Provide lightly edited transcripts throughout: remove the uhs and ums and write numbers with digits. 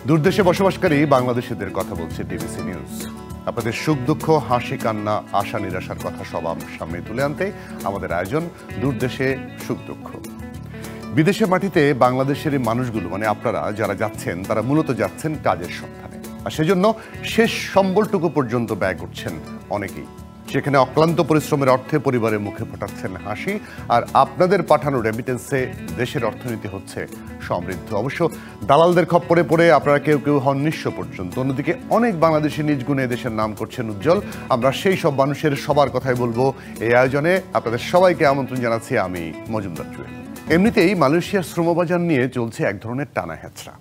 দূরদেশে বসবাসকারী বাংলাদেশিদের কথা বলছে ডিবিসি নিউজ। আপনাদের সুখ দুঃখ, হাসি কান্না, আশা নিরাশার কথা সবার সামনে তুলে আনতে আমাদের আয়োজন দূরদেশে সুখ দুঃখ। বিদেশের মাটিতে বাংলাদেশের মানুষগুলো মানে আপনারা যারা যাচ্ছেন তারা মূলত যাচ্ছেন কাজের সন্ধানে, আর সেজন্য শেষ সম্বলটুকু পর্যন্ত ব্যয় করছেন অনেকেই। সেখানে অক্লান্ত পরিশ্রমের অর্থে পরিবারের মুখে ফোটাচ্ছেন হাসি, আর আপনাদের পাঠানো রেমিটেন্সে দেশের অর্থনীতি হচ্ছে সমৃদ্ধ। অবশ্য দালালদের খপ্পরে পড়ে আপনারা কেউ কেউ হন নিঃস্ব পর্যন্ত। অন্যদিকে অনেক বাংলাদেশি নিজ গুণে দেশের নাম করছেন উজ্জ্বল। আমরা সেই সব মানুষের সবার কথাই বলবো এই আয়োজনে। আপনাদের সবাইকে আমন্ত্রণ জানাচ্ছি আমি মজুমদার জুয়েল। এমনিতেই মালয়েশিয়ার শ্রমবাজার নিয়ে চলছে এক ধরনের টানা হেঁচড়া।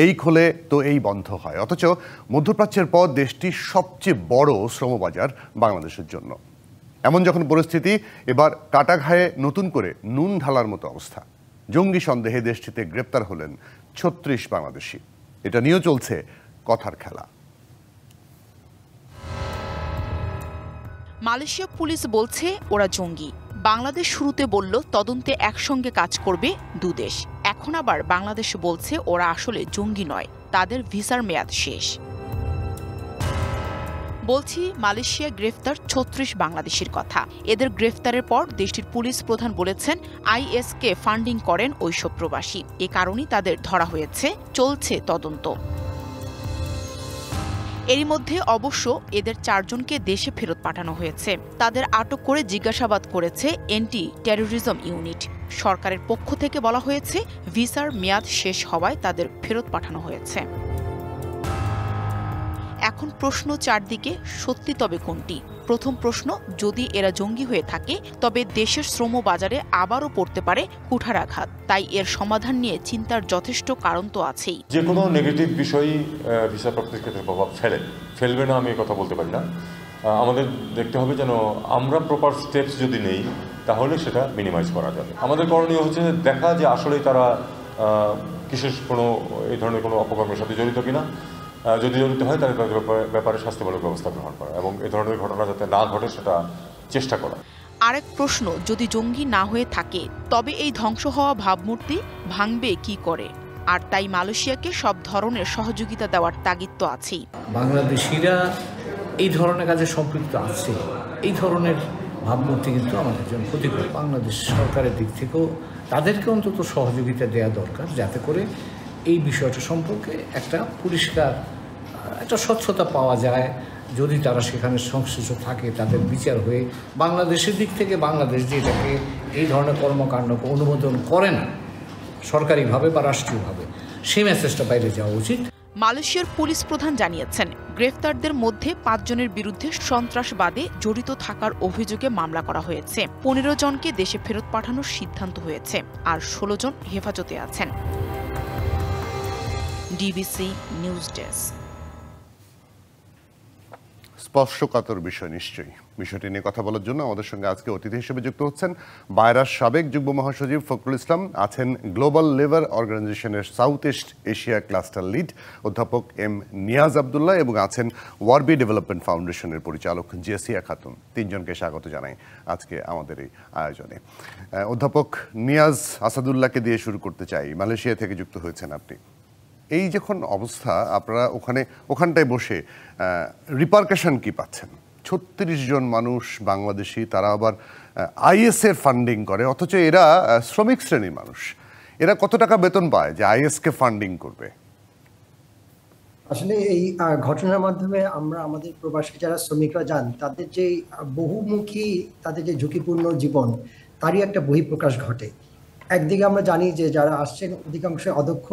এই খোলে তো এই বন্ধ হয়, অথচ মধ্যপ্রাচ্যের পর দেশটির সবচেয়ে বড় শ্রমবাজার বাংলাদেশের জন্য। এমন যখন পরিস্থিতি, এবার কাটা ঘায়ে নতুন করে নুন ঢালার মতো অবস্থা। জঙ্গি সন্দেহে দেশটিতে গ্রেপ্তার হলেন ৩৬ বাংলাদেশি। এটা নিয়েও চলছে কথার খেলা। মালয়েশিয়া পুলিশ বলছে ওরা জঙ্গি। বাংলাদেশ শুরুতে বলল তদন্তে একসঙ্গে কাজ করবে দুদেশ। এখন আবার বাংলাদেশ বলছে ওরা আসলে জঙ্গি নয়, তাদের ভিসার মেয়াদ শেষ। বলছি মালয়েশিয়া গ্রেফতার ৩৬ বাংলাদেশির কথা। এদের গ্রেফতারের পর দেশটির পুলিশ প্রধান বলেছেন আইএসকে ফান্ডিং করেন ওইসব প্রবাসী। এ কারণেই তাদের ধরা হয়েছে, চলছে তদন্ত। এরই মধ্যে অবশ্য এদের ৪ জনকে দেশে ফেরত পাঠানো হয়েছে। তাদের আটক করে জিজ্ঞাসাবাদ করেছে অ্যান্টি টেরোরিজম ইউনিট। সরকারের পক্ষ থেকে বলা হয়েছে ভিসার মেয়াদ শেষ হওয়ায় তাদের ফেরত পাঠানো হয়েছে। এখন প্রশ্ন চারদিকে, সত্যি তবে কোনটি? প্রথম প্রশ্ন, যদি এরা জঙ্গি হয়ে থাকে তবে দেশের শ্রম বাজারে আবারও পড়তে পারে কুঠারাঘাত। তাই এর সমাধান নিয়ে চিন্তার যথেষ্ট কারণ তো আছেই। যে কোনো নেগেটিভ বিষয়ই ভিসা প্রাপ্তির ক্ষেত্রে প্রভাব ফেলবে না আমি কথা বলতে পারি না। আমাদের দেখতে হবে যেন আমরা প্রপার স্টেপস যদি নেই তাহলে সেটা মিনিমাইজ করা যাবে। আমাদের করণীয় হচ্ছে দেখা যে আসলে তারা বিশেষ কোনো এই ধরনের কোনো অপকর্মের সাথে জড়িত কিনা। যদি জড়িত হয় তাহলে তাদের ব্যাপারে শাস্তিমূলক ব্যবস্থা গ্রহণ করা এবং এই ধরনের ঘটনা যাতে না ঘটে সেটা চেষ্টা করা। আরেক প্রশ্ন, যদি জঙ্গি না হয়ে থাকে তবে এই ধ্বংস হওয়া ভাবমূর্তি ভাঙবে কি করে? আর তাই মালয়েশিয়াকে সব ধরনের সহযোগিতা দেওয়ার তাগিদ তো আছেই। বাংলাদেশিরা এই ধরনের কাজে সম্পৃক্ত আছে, এই ধরনের ভাবমূর্তি কিন্তু আমাদের জন্য ক্ষতিকর। বাংলাদেশ সরকারের দিক থেকেও তাদেরকে অন্তত সহযোগিতা দেওয়া দরকার, যাতে করে এই বিষয়টা সম্পর্কে একটা পরিষ্কার একটা স্বচ্ছতা পাওয়া যায়। যদি তারা সেখানে সংশ্লিষ্ট থাকে তাদের বিচার হয়ে বাংলাদেশের দিক থেকে বাংলাদেশ যে এটাকে এই ধরনের কর্মকাণ্ডকে অনুমোদন করে না সরকারিভাবে বা রাষ্ট্রীয়ভাবে, সেই মেসেজটা বাইরে যাওয়া উচিত। মালয়েশিয়ার পুলিশ প্রধান জানিয়েছেন গ্রেফতারদের মধ্যে ৫ জনের বিরুদ্ধে সন্ত্রাসবাদে জড়িত থাকার অভিযোগে মামলা করা হয়েছে। ১৫ জনকে দেশে ফেরত পাঠানোর সিদ্ধান্ত হয়েছে, আর ১৬ জন হেফাজতে আছেন। DBC news desk. স্পর্শকাতর বিষয় নিশ্চয়ই। বিষয়টি নিয়ে কথা বলার জন্য আমাদের সঙ্গে আজকে অতিথি হিসেবে যুক্ত হচ্ছেন বায়রার সাবেক যুগ্ম মহাসচিব ফখরুল ইসলাম, আছেন গ্লোবাল লেবার অর্গানাইজেশনের south east Asia cluster lead অধ্যাপক এম নিয়াজ আবদুল্লাহ, এবং আছেন ওয়ারবি ডেভেলপমেন্ট ফাউন্ডেশনের পরিচালক জেসিয়া খাতুন। ৩ জনকে স্বাগত জানাই আজকে আমাদের এই আয়োজনে। অধ্যাপক নিয়াজ আসাদুল্লাহকে দিয়ে শুরু করতে চাই। মালয়েশিয়া থেকে যুক্ত হয়েছেন আপনি। এই যখন অবস্থা, আপনারা ওখানটায় বসে রিপারকাশন কি পাচ্ছেন? ৩৬ জন মানুষ বাংলাদেশি, তারা আবার আইএসের ফান্ডিং করে, অথচ এরা শ্রমিক শ্রেণীর মানুষ। এরা কত টাকা বেতন পায় যে আইএসকে ফান্ডিং করবে? আসলে এই ঘটনার মাধ্যমে আমরা আমাদের প্রবাসী যারা শ্রমিকরা যান তাদের যে বহুমুখী, তাদের যে ঝুঁকিপূর্ণ জীবন, তারই একটা বহিঃপ্রকাশ ঘটে। একদিকে আমরা জানি যে যারা আসছেন অধিকাংশ অদক্ষ,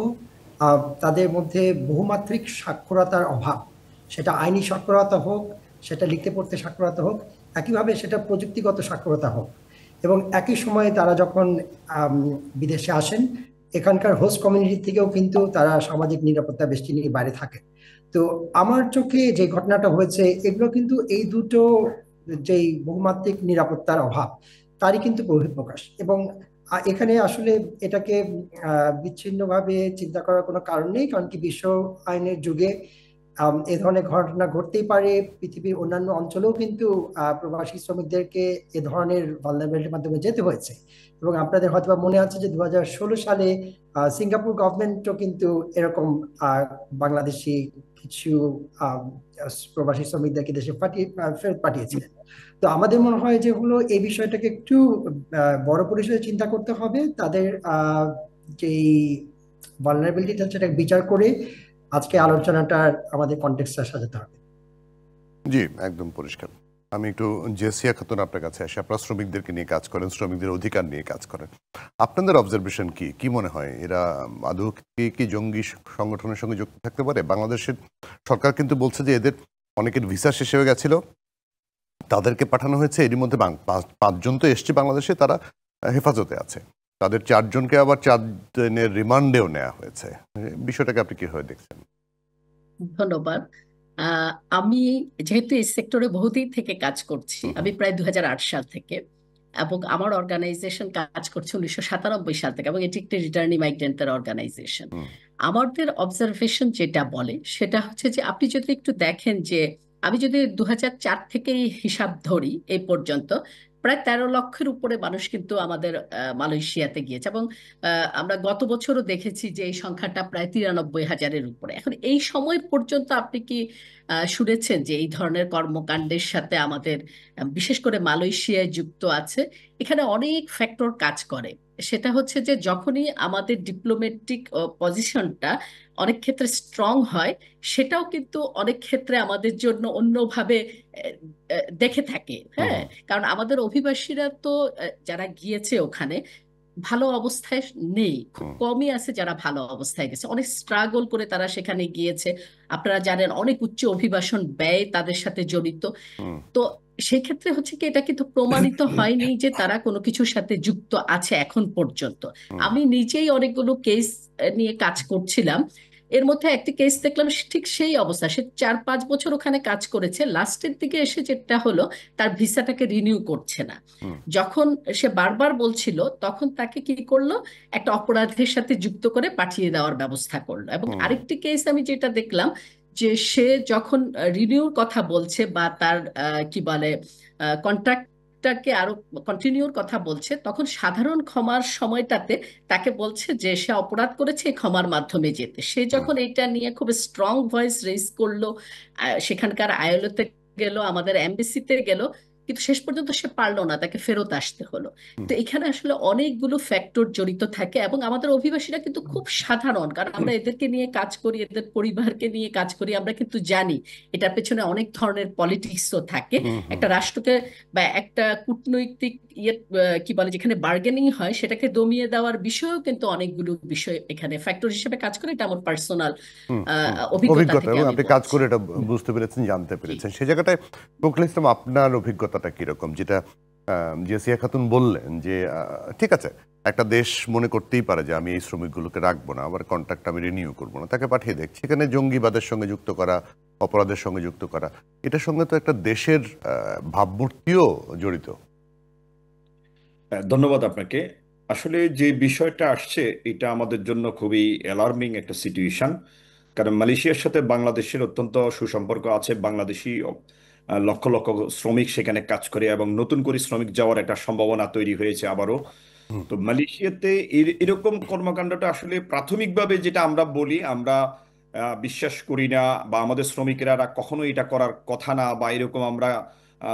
তাদের মধ্যে বহুমাত্রিক সাক্ষরতার অভাব, সেটা আইনি সাক্ষরতা হোক, সেটা লিখতে পড়তে সাক্ষরতা হোক, একইভাবে সেটা প্রযুক্তিগত সাক্ষরতা হোক। এবং একই সময়ে তারা যখন বিদেশে আসেন, এখানকার হোস্ট কমিউনিটি থেকেও কিন্তু তারা সামাজিক নিরাপত্তা বেষ্টনীর বাইরে থাকে। তো আমার চোখে যে ঘটনাটা হয়েছে, এগুলো কিন্তু এই দুটো যেই বহুমাত্রিক নিরাপত্তার অভাব, তারই কিন্তু বহিঃপ্রকাশ। এবং এখানে আসলে এটাকে বিচ্ছিন্নভাবে চিন্তা করার কোনো কারণ নেই, কারণ কি বিশ্ব আইনের যুগে এ ধরনের ঘটনা ঘটতেই পারে। পৃথিবীর অন্যান্য অঞ্চলেও কিন্তু প্রবাসী শ্রমিকদেরকে এ ধরনের ভালনারেবিলিটির মাধ্যমে যেতে হয়েছে। এবং আপনাদের হয়তো মনে আছে যে 2016 সালে সিঙ্গাপুর গভর্নমেন্টও কিন্তু এরকম বাংলাদেশি কিছু আহ, প্রবাসী শ্রমিকদেরকে দেশে ফেরত পাঠিয়েছিলেন। তো আমাদের মনে হয় যে হলো এই বিষয়টাকে একটু বড় পরিসরে চিন্তা করতে হবে। তাদের যেই ভালনারেবিলিটিটা সেটা বিচার করে আজকে আলোচনাটার আমাদের কনটেক্সটটা সাজাতে হবে। জি, একদম পরিষ্কার। আমি একটু জেসিয়া খাতুন আপনার কাছে আসি। আপনারা শ্রমিকদেরকে নিয়ে কাজ করেন, শ্রমিকদের অধিকার নিয়ে কাজ করেন। আপনাদের অবজারভেশন কি, কি মনে হয় এরা আদৌ কি জঙ্গি সংগঠনের সঙ্গে যুক্ত থাকতে পারে? বাংলাদেশের সরকার কিন্তু বলছে যে এদের অনেকের ভিসা শেষ হয়ে গেছিল, তাদেরকে পাঠানো হয়েছে। এরই মধ্যে পাঁচজন তো এসছে বাংলাদেশে, তারা হেফাজতে আছে। তাদের 4 জনকে আবার 4 দিনের রিমান্ডেও নেওয়া হয়েছে। বিষয়টাকে আপনি কিভাবে দেখছেন? ধন্যবাদ। আমি যেহেতু এই সেক্টরে বহুদিন থেকে কাজ করছি, আমি প্রায় 2008 সাল থেকে, এবং আমার অর্গানাইজেশন কাজ করছে 1997 সাল থেকে, এবং এটি একটি রিটার্নি মাইগ্রেন্টের অর্গানাইজেশন। আমাদের অবজারভেশন যেটা বলে সেটা হচ্ছে যে আপনি যদি একটু দেখেন যে আমি যদি 2004 থেকে হিসাব ধরি এই পর্যন্ত প্রায় 13 লক্ষের উপরে মানুষ কিন্তু আমাদের মালয়েশিয়াতে গিয়েছে, এবং আমরা গত বছরও দেখেছি যে এই সংখ্যাটা প্রায় 93,000-এর উপরে। এখন এই সময় পর্যন্ত আপনি কি শুনেছেন যে এই ধরনের কর্মকাণ্ডের সাথে আমাদের বিশেষ করে মালয়েশিয়ায় যুক্ত আছে? এখানে অনেক ফ্যাক্টর কাজ করে। সেটা হচ্ছে যে যখনই আমাদের ডিপ্লোম্যাটিক পজিশনটা অনেক ক্ষেত্রে স্ট্রং হয়, সেটাও কিন্তু অনেক ক্ষেত্রে আমাদের জন্য অন্যভাবে দেখে থাকে। হ্যাঁ, কারণ আমাদের অভিবাসীরা তো যারা গিয়েছে ওখানে ভালো অবস্থায় নেই, খুব কমই আছে যারা ভালো অবস্থায় গেছে, অনেক স্ট্রাগল করে তারা সেখানে গিয়েছে। আপনারা জানেন অনেক উচ্চ অভিবাসন ব্যয় তাদের সাথে জড়িত। তো সেই ক্ষেত্রে হচ্ছে কি এটা কিন্তু প্রমাণিত হয়নি যে তারা কোনো কিছুর সাথে যুক্ত আছে এখন পর্যন্ত। আমি নিজেই অনেকগুলো কেস নিয়ে কাজ করছিলাম, এর মধ্যে একটি কেস দেখলাম ঠিক সেই অবস্থা। সে 4-5 বছর ওখানে কাজ করেছে, লাস্টের দিকে এসে যেটা হলো তার ভিসাটাকে রিনিউ করছে না। যখন সে বারবার বলছিল তখন তাকে কি করলো, একটা অপরাধের সাথে যুক্ত করে পাঠিয়ে দেওয়ার ব্যবস্থা করলো। এবং আরেকটি কেস আমি যেটা দেখলাম যে সে যখন রিনিউর কথা বলছে বা তার কি বলে কন্ট্রাক্টটাকে আরো কন্টিনিউর কথা বলছে, তখন সাধারণ ক্ষমার সময়টাতে তাকে বলছে যে সে অপরাধ করেছে, এই ক্ষমার মাধ্যমে যেতে। সে যখন এটা নিয়ে খুব স্ট্রং ভয়েস রেজ করলো, সেখানকার আইএলওতে গেল, আমাদের এমবেসিতে গেল, কিন্তু শেষ পর্যন্ত সে পারলো না, তাকে ফেরত আসতে হলো। তো এখানে আসলে অনেকগুলো ফ্যাক্টর জড়িত থাকে, এবং আমাদের অভিবাসীরা কিন্তু খুব সাধারণ, কারণ আমরা এদেরকে নিয়ে কাজ করি, এদের পরিবারকে নিয়ে কাজ করি, আমরা কিন্তু জানি এটার পেছনে অনেক ধরনের পলিটিক্সও থাকে। একটা রাষ্ট্রকে বা একটা কূটনৈতিক কি বলে যেখানে বার্গেনিং হয় সেটাকে দমিয়ে দেওয়ার বিষয়েও কিন্তু অনেকগুলো বিষয় এখানে ফ্যাক্টর হিসেবে কাজ করে। এটা আমার পার্সোনাল অভিজ্ঞতা থেকে আপনি কাজ করে এটা বুঝতে পেরেছেন, জানতে পেরেছেন। সেই জায়গাটায় ফখরুল ইসলাম, আপনার অভিজ্ঞতাটা কিরকম? যেটা জেসিয়া খাতুন বললেন যে ঠিক আছে, একটা দেশ মনে করতেই পারে যে আমি এই শ্রমিকগুলোকে রাখবো না, আবার কন্ট্রাক্ট আমি রিনিউ করবো না, তাকে পাঠিয়ে দেখ। সেখানে জঙ্গিবাদের সঙ্গে যুক্ত করা, অপরাধের সঙ্গে যুক্ত করা, এটার সঙ্গে তো একটা দেশের ভাবমূর্তিও জড়িত। ধন্যবাদ আপনাকে। আসলে যে বিষয়টা আসছে এটা আমাদের জন্য খুবই অ্যালার্মিং একটা সিচুয়েশন, কারণ মালয়েশিয়ার সাথে বাংলাদেশের অত্যন্ত সুসম্পর্ক আছে। বাংলাদেশি লক্ষ লক্ষ শ্রমিক সেখানে কাজ করে, এবং নতুন করে শ্রমিক যাওয়ার একটা সম্ভাবনা তৈরি হয়েছে আবারও। তো মালয়েশিয়াতে এরকম কর্মকাণ্ডটা আসলে প্রাথমিকভাবে যেটা আমরা বলি, আমরা বিশ্বাস করি না, বা আমাদের শ্রমিকেরা কখনো এটা করার কথা না, বা এরকম আমরা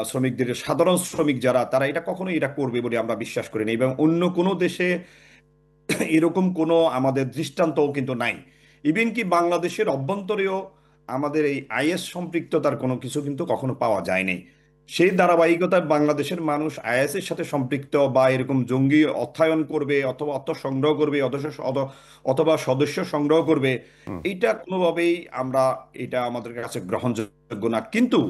শ্রমিকদের, সাধারণ শ্রমিক যারা, তারা এটা কখনোই এটা করবে বলে আমরা বিশ্বাস করি না। এবং অন্য কোনো দেশে এরকম কোনো আমাদের দৃষ্টান্তও কিন্তু নাই। ইভেন কি বাংলাদেশের অভ্যন্তরেও আমাদের এই আইএস সম্পৃক্ততার কোনো কিছু কিন্তু কখনো পাওয়া যায়নি। সেই ধারাবাহিকতায় বাংলাদেশের মানুষ আইএস এর সাথে সম্পৃক্ত বা এরকম জঙ্গি অর্থায়ন করবে, অথবা অর্থ সংগ্রহ করবে, অথবা সদস্য সংগ্রহ করবে, এইটা কোনোভাবেই আমরা, এটা আমাদের কাছে গ্রহণযোগ্য না। কিন্তু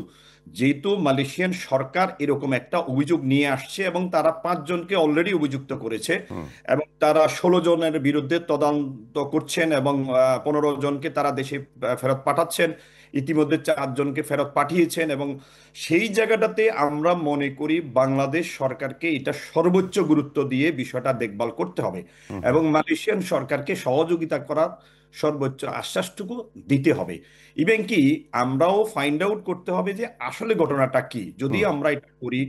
যেহেতু মালয়েশিয়ান সরকার এরকম একটা অভিযোগ নিয়ে আসছে, এবং তারা 5 জনকে অলরেডি অভিযুক্ত করেছে, এবং তারা 16 জনের বিরুদ্ধে তদন্ত করছেন, এবং 15 জনকে তারা দেশে ফেরত পাঠাচ্ছেন, ইতিমধ্যে 4 জনকে ফেরত পাঠিয়েছেন। এবং সেই জায়গাটাতে আমরা মনে করি বাংলাদেশ সরকারকে এটা সর্বোচ্চ গুরুত্ব দিয়ে বিষয়টা দেখভাল করতে হবে, এবং মালয়েশিয়ান সরকারকে সহযোগিতা করার সর্বোচ্চ আশ্বাসটুকু দিতে হবে। ইভেন কি আমরাও ফাইন্ড আউট করতে হবে যে আসলে ঘটনাটা কি। যদি আমরা এটা করি,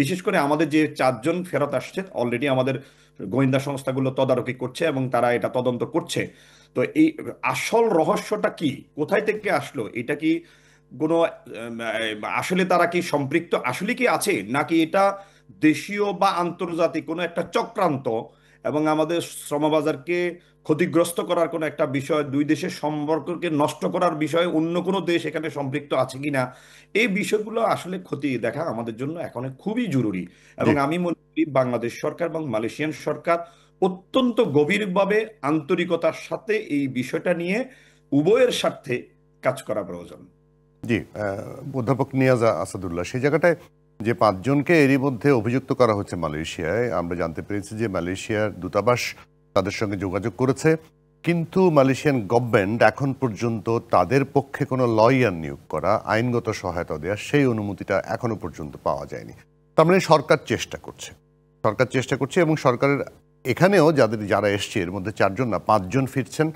বিশেষ করে আমাদের যে 4 জন ফেরত আসছে, অলরেডি আমাদের গোয়েন্দা সংস্থাগুলো তদারকি করছে এবং তারা এটা তদন্ত করছে। তো এই আসল রহস্যটা কি, কোথায় থেকে আসলো, এটা কি কোনো আসলে তারা কি সম্পৃক্ত আসলে কি আছে, নাকি এটা দেশীয় বা আন্তর্জাতিক কোনো একটা চক্রান্ত এবং আমাদের শ্রমবাজারকে ক্ষতিগ্রস্ত করার কোনো একটা বিষয়, দুই দেশের সম্পর্ককে নষ্ট করার বিষয়ে অন্য কোনো দেশ এখানে সম্পৃক্ত আছে কিনা, এই বিষয়গুলো আসলে খতিয়ে দেখা আমাদের জন্য এখন খুবই জরুরি। এবং আমি মনে করি বাংলাদেশ সরকার এবং মালয়েশিয়ান সরকার অত্যন্ত গভীরভাবে আন্তরিকতার সাথে এই বিষয়টা নিয়ে উভয়ের স্বার্থে কাজ করা প্রয়োজন। জি, অধ্যাপক নিয়াজ আসাদুল্লাহ, সেই জায়গাটায় যে 5 জনকে এরই মধ্যে অভিযুক্ত করা হচ্ছে মালয়েশিয়ায়, আমরা জানতে পেরেছি যে মালয়েশিয়ার দূতাবাস তাদের সঙ্গে যোগাযোগ করেছে, কিন্তু মালয়েশিয়ান গভর্নমেন্ট এখন পর্যন্ত তাদের পক্ষে কোনো লয়ার নিয়োগ করা, আইনগত সহায়তা দেওয়া, সেই অনুমতিটা এখনো পর্যন্ত পাওয়া যায়নি। তার মানে সরকার চেষ্টা করছে এবং সরকারের এখানেও যারা এসছে এর মধ্যে 4 জন না 5 জন ফিরছেন,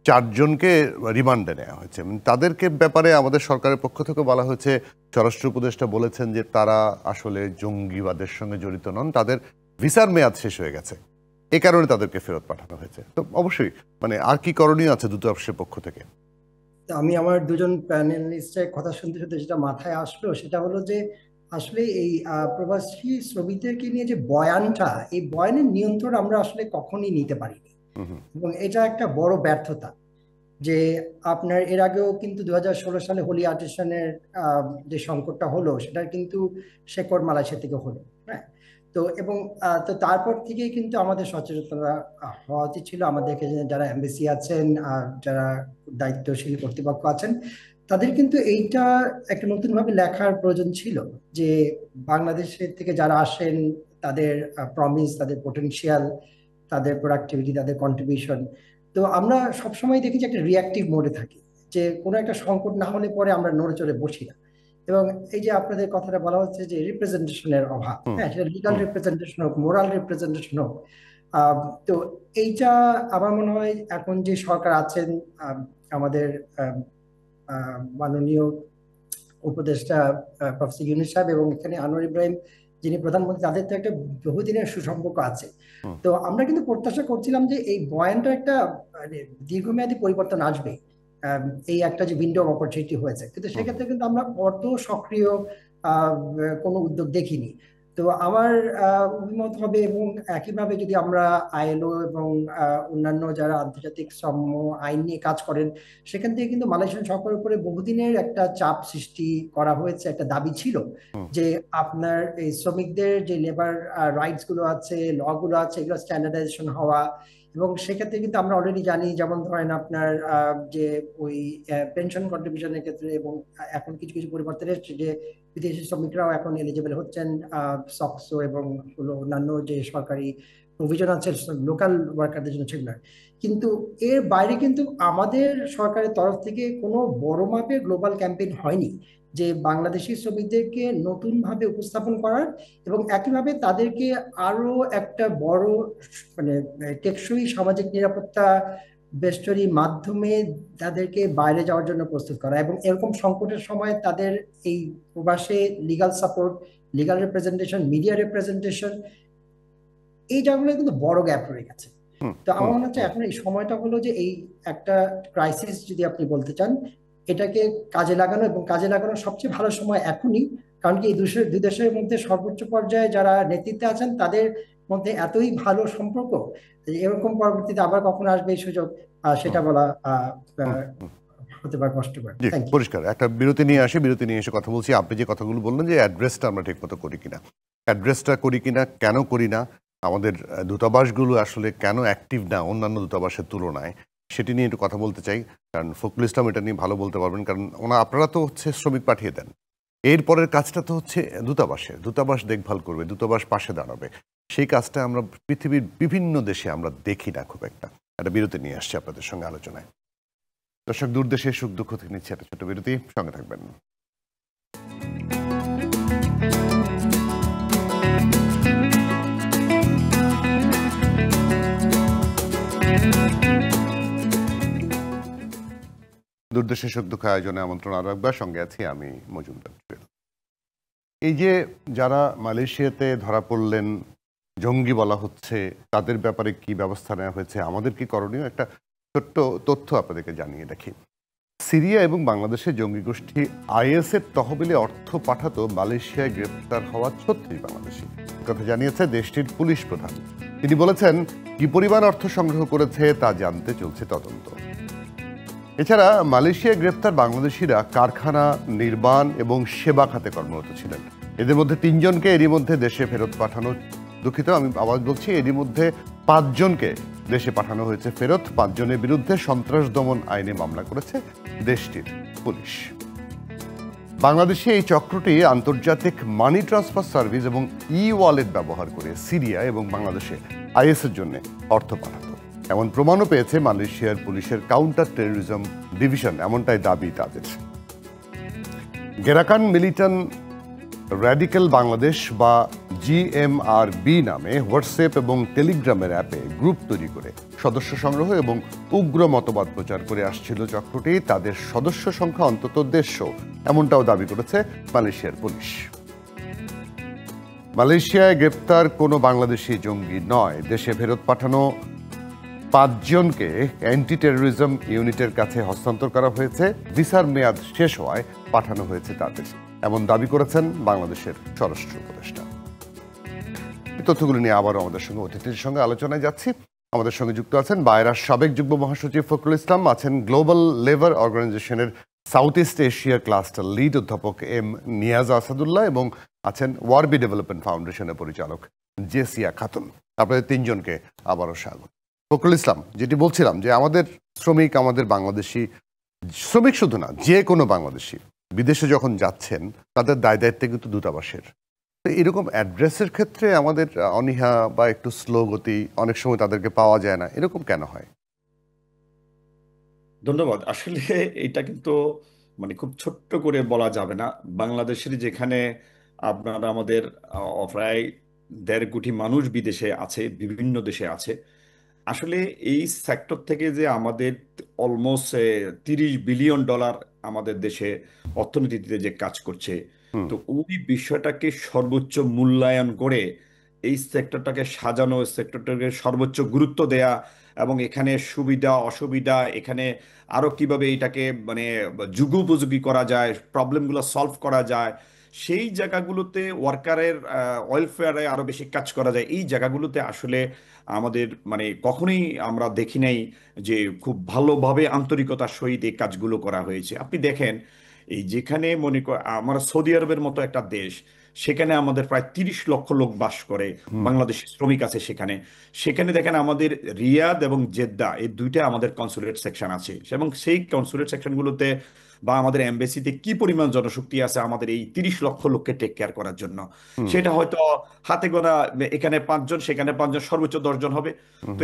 4 জনকে রিমান্ডে নেওয়া হয়েছে। তাদেরকে ব্যাপারে আমাদের সরকারের পক্ষ থেকে বলা হয়েছে, স্বরাষ্ট্র উপদেষ্টা বলেছেন যে তারা আসলে জঙ্গিবাদের সঙ্গে জড়িত নন, তাদের ভিসার মেয়াদ শেষ হয়ে গেছে, এ কারণে তাদেরকে ফেরত পাঠানো হয়েছে। তো অবশ্যই আর কি করণীয় আছে দূতাবাসের পক্ষ থেকে? আমি আমার দুজন প্যানেলিস্টের কথা শুনতে শুনতে যেটা মাথায় আসলো সেটা হলো যে আসলে এই প্রবাসী শ্রমিকদেরকে নিয়ে যে বয়ানটা, এই বয়ানের নিয়ন্ত্রণ আমরা আসলে কখনই নিতে পারিনি, এবং এটা একটা বড় ব্যর্থতা। যে আপনার এর আগেও কিন্তু 2016 সালে হোলি আর্টিসানের যে সংকটটা হলো, সেটা কিন্তু শেকড় মালয়েশিয়া থেকে হলো, হ্যাঁ। তো এবং তো তারপর থেকেই কিন্তু আমাদের সচেতনতা হওয়া উচিত ছিল। আমাদেরকে যারা এমবেসি আছেন, যারা দায়িত্বশীল কর্তৃপক্ষ আছেন, তাদের কিন্তু এইটা একটা নতুনভাবে লেখার প্রয়োজন ছিল যে বাংলাদেশের থেকে যারা আসেন তাদের প্রমিস, তাদের পোটেনশিয়াল, তাদের প্রোডাক্টিভিটি, তাদের কন্ট্রিবিউশন। তো আমরা সবসময় দেখি যে একটা রিয়াক্টিভ মোডে থাকি, যে কোনো একটা সংকট না হলে পরে আমরা নড়ে চড়ে বসি না। এবং এই যে আপনাদের কথাটা বলা হচ্ছে যে রিপ্রেজেন্টেশনের অভাব, হ্যাঁ, সেটা লিগাল রিপ্রেজেন্টেশন হোক, মোরাল রিপ্রেজেন্টেশন হোক, তো এইটা আমার মনে হয় এখন যে সরকার আছেন, আমাদের মাননীয় উপদেষ্টা প্রফেসর ইউনূস সাহেব এবং এখানে আনোয়ার ইব্রাহিম যিনি প্রধানমন্ত্রী, তাদের তো একটা বহুদিনের সুসম্পর্ক আছে। তো আমরা কিন্তু প্রত্যাশা করছিলাম যে এই বয়ানটা একটা দীর্ঘমেয়াদী পরিবর্তন আসবে, এই একটা যে উইন্ডো অফ অপরচুনিটি হয়েছে, কিন্তু সেক্ষেত্রে কিন্তু আমরা অত সক্রিয় কোনো উদ্যোগ দেখিনি। তো আমার অভিমত হবে, এবং একইভাবে যদি আমরা আইএলও এবং অন্যান্য যারা আন্তর্জাতিক শ্রম আইন নিয়ে কাজ করেন, সেখান থেকে কিন্তু মালয়েশিয়ান সরকারের উপরে বহুদিনের একটা চাপ সৃষ্টি করা হয়েছে। একটা দাবি ছিল যে আপনার এই শ্রমিকদের যে লেবার রাইটস গুলো আছে, ল গুলো আছে, এগুলো স্ট্যান্ডার্ডাইজেশন হওয়া। এবং সেক্ষেত্রে কিন্তু আমরা অলরেডি জানি, যেমন ধরেন আপনার যে ওই পেনশন কন্ট্রিবিউশনের ক্ষেত্রে, এবং এখন কিছু কিছু পরিবর্তন এসেছে যে বিদেশি শ্রমিকরাও এখন এলিজিবল হচ্ছেন সকসো এবং হলো অন্যান্য যে সরকারি প্রভিশন আছে লোকাল ওয়ার্কারদের জন্য, সেগুলো। কিন্তু এর বাইরে কিন্তু আমাদের সরকারের তরফ থেকে কোনো বড় মাপের গ্লোবাল ক্যাম্পেইন হয়নি যে বাংলাদেশি শ্রমিকদেরকে নতুনভাবে উপস্থাপন করার, এবং একইভাবে তাদেরকে আরো একটা বড় টেকসই সামাজিক নিরাপত্তা বেষ্টনীর মাধ্যমে তাদেরকে বাইরে যাওয়ার জন্য প্রস্তুত করা, এবং এরকম সংকটের সময় তাদের এই প্রবাসে legal support, legal representation, media representation, এই জায়গাগুলো কিন্তু বড় গ্যাপ রয়ে গেছে। তো আমার মনে হচ্ছে এখন এই সময়টা হলো যে এই একটা ক্রাইসিস যদি আপনি বলতে চান, এটাকে কাজে লাগানো, এবং কাজে লাগানোর সবচেয়ে ভালো সময় এখনই। কারণ কি এই দুই দেশের মধ্যে সর্বোচ্চ পর্যায়ে যারা নেতৃত্বে আছেন তাদের মধ্যে এতই ভালো সম্পর্ক, এরকম পরবর্তীতে আবার কখন আসবে এই সুযোগ সেটা বলা হতে পারে কষ্টকর। পরিষ্কার একটা বিরতি নিয়ে আসি, বিরতি নিয়ে এসে কথা বলছি। আপনি যে কথাগুলো বললেন যে অ্যাড্রেসটা আমরা ঠিক মতো করি কিনা, কেন করি না, আমাদের দূতাবাসগুলো আসলে কেন অ্যাক্টিভ না অন্যান্য দূতাবাসের তুলনায়, সেটি নিয়ে একটু কথা বলতে চাই। কারণ ফখরুল ইসলাম এটা নিয়ে ভালো বলতে পারবেন, কারণ আপনারা তো শ্রমিক পাঠিয়ে দেন, এরপরের কাজটা তো দূতাবাস দেখভাল করবে, দূতাবাস পাশে দাঁড়াবে। সেই কাজটা আমরা পৃথিবীর বিভিন্ন দেশে আমরা দেখি না খুব একটা। একটা বিরতি নিয়ে আসছে আপনাদের সঙ্গে আলোচনায়। দর্শক, দূরদেশের সুখ দুঃখ থেকে নিচ্ছে একটা ছোট বিরতি, সঙ্গে থাকবেন। দূরদেশে সুখ দুঃখ আয়োজনে আমন্ত্রণ আরো একবার, সঙ্গে আছি আমি মজুমদার। এই যে যারা মালয়েশিয়াতে ধরা পড়লেন, জঙ্গি বলা হচ্ছে, তাদের ব্যাপারে কি ব্যবস্থা নেওয়া হয়েছে, আমাদের কি করণীয়, একটা ছোট্ট তথ্য আপনাদেরকে জানিয়ে রাখি। সিরিয়া এবং বাংলাদেশের জঙ্গি গোষ্ঠী আইএস এর তহবিলে অর্থ পাঠাতো মালয়েশিয়ায় গ্রেপ্তার হওয়া ৩৬ বাংলাদেশি, কথা জানিয়েছে দেশটির পুলিশ প্রধান। তিনি বলেছেন, কি পরিমাণ অর্থ সংগ্রহ করেছে তা জানতে চলছে তদন্ত। এছাড়া মালয়েশিয়ায় গ্রেপ্তার বাংলাদেশিরা কারখানা, নির্মাণ এবং সেবা খাতে কর্মরত ছিলেন। এদের মধ্যে ৩ জনকে এরই মধ্যে দেশে ফেরত পাঠানো, দুঃখিত আমি আবার বলছি, এরই মধ্যে ৫ জনকে দেশে পাঠানো হয়েছে ফেরত। ৫ জনের বিরুদ্ধে সন্ত্রাস দমন আইনে মামলা করেছে দেশটির পুলিশ। বাংলাদেশে এই চক্রটি আন্তর্জাতিক মানি ট্রান্সফার সার্ভিস এবং ই ওয়ালেট ব্যবহার করে সিরিয়া এবং বাংলাদেশে আইএসের জন্য অর্থ পাঠাতো, এমন প্রমাণও পেয়েছে মালয়েশিয়ার পুলিশের কাউন্টার টেরোরিজম ডিভিশন, এমনটাই দাবি তাদের। গেরাকান মিলিটান্ট র্যাডিক্যাল বাংলাদেশ বা জিএমআরবি নামে হোয়াটসঅ্যাপ এবং টেলিগ্রামের অ্যাপে গ্রুপ তৈরি করে সদস্য সংগ্রহ এবং উগ্র মতবাদ প্রচার করে আসছিল চক্রটি। তাদের সদস্য সংখ্যা অন্তত 150, এমনটাও দাবি করেছে মালয়েশিয়ার পুলিশ। মালয়েশিয়ায় গ্রেপ্তার কোনো বাংলাদেশি জঙ্গি নয়, দেশে ফেরত পাঠানো ৫ জনকে অ্যান্টি টেরোরিজম ইউনিটের কাছে হস্তান্তর করা হয়েছে। ভিসার মেয়াদ শেষ হওয়ায় পাঠানো হয়েছে তাদের, এমন দাবি করেছেন বাংলাদেশের স্বরাষ্ট্র উপদেষ্টা। এই তথ্যগুলো নিয়ে আবারও আমাদের সঙ্গে অতিথির সঙ্গে আলোচনায় যাচ্ছি। আমাদের সঙ্গে যুক্ত আছেন বায়রার সাবেক যুগ্ম মহাসচিব ফখরুল ইসলাম, আছেন গ্লোবাল লেবার অর্গানাইজেশনের south east Asia cluster lead অধ্যাপক এম নিয়াজ আসাদুল্লাহ, এবং আছেন ওয়ারবি ডেভেলপমেন্ট ফাউন্ডেশনের পরিচালক জেসিয়া খাতুন। আপনাদের 3 জনকে আবারও স্বাগত। ফখরুল ইসলাম, যেটি বলছিলাম যে আমাদের শ্রমিক, আমাদের বাংলাদেশি শ্রমিক শুধু না, যে কোনো বাংলাদেশি বিদেশে যখন যাচ্ছেন তাদের দায় দায়িত্ব কিন্তু দূতাবাসের। তো এরকম অ্যাড্রেসের ক্ষেত্রে আমাদের অনীহা বা একটু স্লো গতি, অনেক সময় তাদেরকে পাওয়া যায় না, এরকম কেন হয়? ধন্যবাদ। আসলে এটা কিন্তু খুব ছোট্ট করে বলা যাবে না। বাংলাদেশের যেখানে আপনার আমাদের প্রায় ১.৫ কোটি মানুষ বিদেশে আছে, বিভিন্ন দেশে আছে, আসলে এই সেক্টর থেকে যে আমাদের অলমোস্ট $30 বিলিয়ন আমাদের দেশে অর্থনীতিতে যে কাজ করছে, তো ওই বিষয়টাকে সর্বোচ্চ মূল্যায়ন করে এই সেক্টরটাকে সাজানো, সেক্টরটাকে সর্বোচ্চ গুরুত্ব দেয়া, এবং এখানে সুবিধা অসুবিধা, এখানে আরো কিভাবে এটাকে যুগোপযোগী করা যায়, প্রবলেমগুলো সলভ করা যায়, সেই জায়গাগুলোতে ওয়ার্কারের ওয়েলফেয়ারে আরো বেশি কাজ করা যায়, এই জায়গাগুলোতে আসলে আমাদের কখনোই আমরা দেখি নাই যে খুব ভালোভাবে আন্তরিকতার সহিত এই কাজগুলো করা হয়েছে। আপনি দেখেন, এই যেখানে মনে কর আমরা সৌদি আরবের মতো একটা দেশ, সেখানে আমাদের প্রায় 30 লক্ষ লোক বাস করে, বাংলাদেশি শ্রমিক আছে সেখানে। সেখানে দেখেন আমাদের রিয়াদ এবং জেদ্দা, এই দুইটা আমাদের কনসুলেট সেকশন আছে, এবং সেই কনসুলেট সেকশনগুলোতে বা আমাদের এমবেসিতে কি পরিমাণ জনশক্তি আছে আমাদের এই 30 লক্ষ লোককে টেক কেয়ার করার জন্য। সেটা হয়তো হাতে গোনা, এখানে 5 জন, সেখানে 5 জন, সর্বোচ্চ 10 জন হবে। তো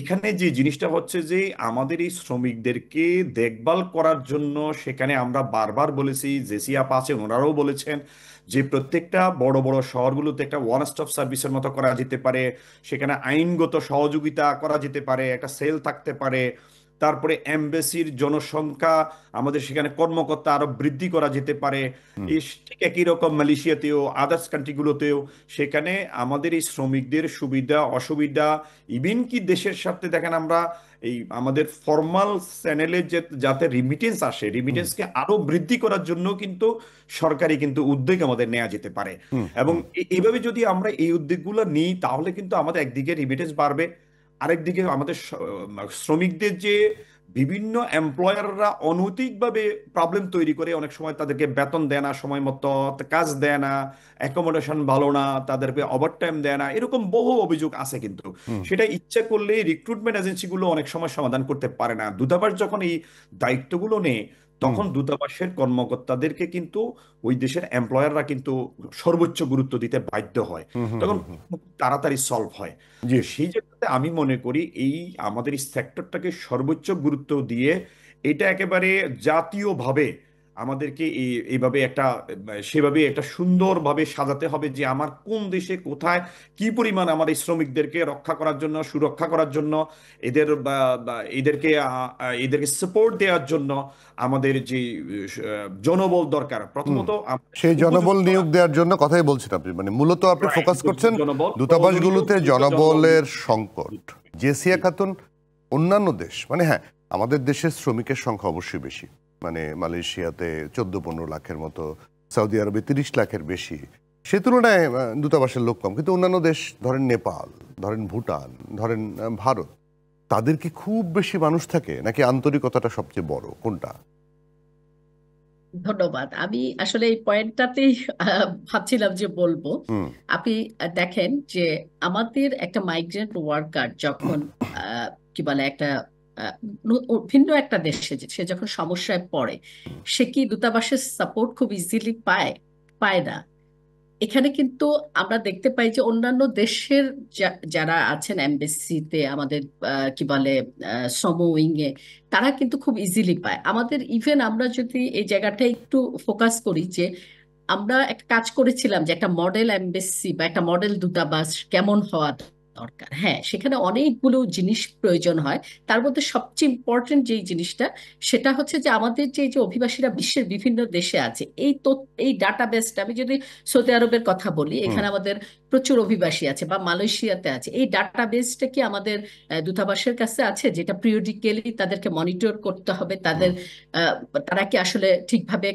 এখানে যে জিনিসটা হচ্ছে যে আমাদের এই শ্রমিকদেরকে দেখভাল করার জন্য সেখানে আমরা বারবার বলেছি, জেসিয়া আছে ওনারাও বলেছেন যে প্রত্যেকটা বড় বড় শহরগুলোতে একটা ওয়ান স্টপ সার্ভিসের মতো করা যেতে পারে, সেখানে আইনগত সহযোগিতা করা যেতে পারে, একটা সেল থাকতে পারে, তারপরে এমবেসির জনসংখ্যা আমাদের সেখানে কর্মকর্তা আরো বৃদ্ধি করা যেতে পারে। ঠিক একই রকম মালয়েশিয়াতেও, আদার্স কান্ট্রিগুলোতেও সেখানে আমাদের এই শ্রমিকদের সুবিধা অসুবিধা, ইভেন কি দেশের সাথে দেখেন আমরা এই আমাদের ফর্মাল চ্যানেলে যাতে রিমিটেন্স আসে, রিমিটেন্সকে আরো বৃদ্ধি করার জন্য কিন্তু সরকারি কিন্তু উদ্যোগ আমাদের নেওয়া যেতে পারে। এবং এইভাবে যদি আমরা এই উদ্যোগগুলো নিই, তাহলে কিন্তু আমাদের একদিকে রিমিটেন্স বাড়বে, আরেকদিকে আমাদের শ্রমিকদের যে বিভিন্ন এমপ্লয়াররা অনৈতিকভাবে প্রবলেম তৈরি করে, অনেক সময় তাদেরকে বেতন দেয় না, সময় মতো কাজ দেয় না, অ্যাকোমোডেশন ভালো না, তাদেরকে ওভারটাইম দেয় না, এরকম বহু অভিযোগ আছে। কিন্তু সেটা ইচ্ছা করলে রিক্রুটমেন্ট এজেন্সিগুলো অনেক সময় সমাধান করতে পারে না। দূতাবাস যখন এই দায়িত্বগুলো নেয়, তখন দূতাবাসের কর্মকর্তাদেরকে কিন্তু ওই দেশের এমপ্লয়াররা কিন্তু সর্বোচ্চ গুরুত্ব দিতে বাধ্য হয়, তখন খুব তাড়াতাড়ি সলভ হয়। সেই জায়গাতে আমি মনে করি এই আমাদের এই সেক্টরটাকে সর্বোচ্চ গুরুত্ব দিয়ে এটা একেবারে জাতীয়ভাবে আমাদেরকে এইভাবে সেভাবে একটা সুন্দরভাবে সাজাতে হবে যে আমার কোন দেশে কোথায় কি পরিমাণ আমার এই শ্রমিকদেরকে রক্ষা করার জন্য, সুরক্ষা করার জন্য, এদের এদেরকে সাপোর্ট দেওয়ার জন্য আমাদের যে জনবল দরকার, প্রথমত সেই জনবল নিয়োগ দেওয়ার জন্য কথাই বলছেন আপনি, মানে মূলত আপনি ফোকাস করছেন দূতাবাসগুলোতে জনবলের সংকট। জেসিয়া খাতুন, অন্যান্য দেশ, মানে হ্যাঁ আমাদের দেশের শ্রমিকের সংখ্যা অবশ্যই বেশি, মানে মালয়েশিয়াতে 14-15 লাখের মতো, সৌদি আরবে 30 লাখের বেশি, সে তুলনায় দূতাবাসের লোক কম। কিন্তু অন্যান্য দেশ, ধরেন নেপাল, ধরেন ভুটান, ধরেন ভারত, তাদের কি খুব বেশি মানুষ থাকে নাকি আন্তরিকতাটা সবচেয়ে বড়, কোনটা? ধন্যবাদ। আমি আসলে এই পয়েন্টটাতেই ভাবছিলাম যে বলবো। আপনি দেখেন যে আমাদের একটা মাইগ্রেন্ট ওয়ার্কার যখন কি বলে একটা ভিন্ন একটা দেশে সে যখন সমস্যায় পড়ে, সে কি দূতাবাসের সাপোর্ট খুব ইজিলি পায়? পায় না। এখানে কিন্তু আমরা দেখতে পাই যে অন্যান্য দেশের যারা আছেন এমবেসিতে, আমাদের কি বলে শ্রম উইং এ, তারা কিন্তু খুব ইজিলি পায়। আমাদের ইভেন আমরা যদি এই জায়গাটা একটু ফোকাস করি যে আমরা একটা কাজ করেছিলাম যে একটা মডেল এমবেসি বা একটা মডেল দূতাবাস কেমন হওয়া দরকার। হ্যাঁ, সেখানে অনেকগুলো জিনিস প্রয়োজন হয়। তার মধ্যে সবচেয়ে ইম্পর্টেন্ট যেই জিনিসটা, সেটা হচ্ছে যে আমাদের যে অভিবাসীরা বিশ্বের বিভিন্ন দেশে আছে, এই ডাটাবেসটা, আমি যদি সৌদি আরবের কথা বলি, এখানে আমাদের প্রচুর অভিবাসী আছে, বা মালয়েশিয়াতে আছে, এই ডাটাবেসটা কি আমাদের দূতাবাসের কাছে আছে, যেটা পিরিয়ডিক্যালি তাদেরকে মনিটর করতে হবে, তারা কি আসলে ঠিকভাবে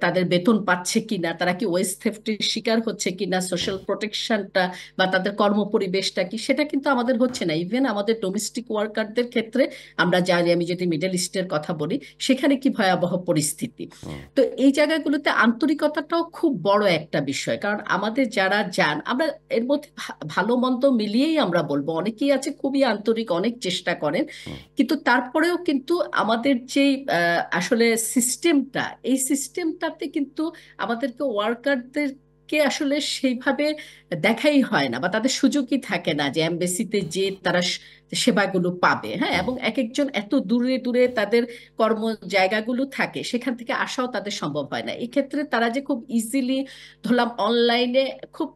তাদের বেতন পাচ্ছে কিনা, তারা কি ওয়েজ থেফটের শিকার হচ্ছে কিনা, সোশ্যাল প্রোটেকশনটা বা তাদের কর্মপরিবেশটা কি, সেটা কিন্তু আমাদের হচ্ছে না। ইভেন আমাদের ডোমেস্টিক ওয়ার্কারদের ক্ষেত্রে আমরা জানি, আমি যদি মিডল ইস্টের কথা বলি, সেখানে কি ভয়াবহ পরিস্থিতি। তো এই জায়গাগুলোতে আন্তরিকতাটাও খুব বড় একটা বিষয়। কারণ আমাদের যারা যান, আমরা এর মধ্যে ভালো মন্দ মিলিয়েই আমরা বলবো, অনেকেই আছে খুবই আন্তরিক, অনেক চেষ্টা করেন, কিন্তু তারপরেও কিন্তু আমাদের যে আসলে সিস্টেমটা, এই সিস্টেমটাতে কিন্তু আমাদেরকে ওয়ার্কারদেরকে আসলে সেইভাবে দেখাই হয় না, বা তাদের সুযোগই থাকে না যে এমবেসিতে যে তারা সেবাগুলো পাবে। হ্যাঁ, এবং এক একজন এত দূরে দূরে তাদের কর্ম জায়গাগুলো থাকে, সেখান থেকে আসাও তাদের সম্ভব হয় না। এক্ষেত্রে তারা যে খুব ইজিলি, ধরলাম অনলাইনে খুব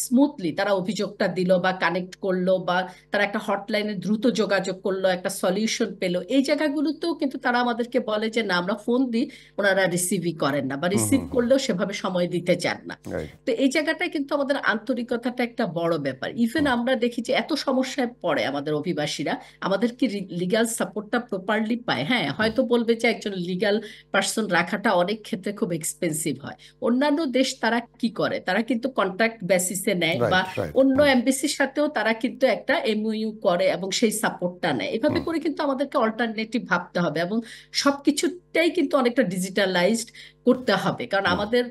স্মুথলি তারা অভিযোগটা দিল বা কানেক্ট করলো, বা তারা একটা হটলাইনে দ্রুত যোগাযোগ করলো, একটা সলিউশন পেলো, এই জায়গাগুলোতেও কিন্তু তারা আমাদেরকে বলে যে না, আমরা ফোন দিই, ওনারা রিসিভই করেন না, বা রিসিভ করলেও সেভাবে সময় দিতে চান না। তো এই জায়গাটায় কিন্তু আমাদের আন্তরিকতাটা একটা বড় ব্যাপার। ইভেন আমরা দেখি যে এত সমস্যায় পড়ে আমাদের অভিবাসীরা, আমাদের কি লিগ্যাল সাপোর্টটা প্রপারলি পায়? হ্যাঁ, হয়তো বলবে যে একজন লিগ্যাল পার্সন রাখাটা অনেক ক্ষেত্রে খুব এক্সপেন্সিভ হয়। অন্যান্য দেশ তারা কি করে, তারা কিন্তু কন্ট্রাক্ট বেসিসে নেয়, বা অন্য এমবেসির সাথেও তারা কিন্তু একটা এমওইউ করে এবং সেই সাপোর্টটা নেয়। এভাবে করে কিন্তু আমাদেরকে অল্টারনেটিভ ভাবতে হবে, এবং সবকিছুটাই কিন্তু অনেকটা ডিজিটালাইজড করতে হবে। কারণ আমাদের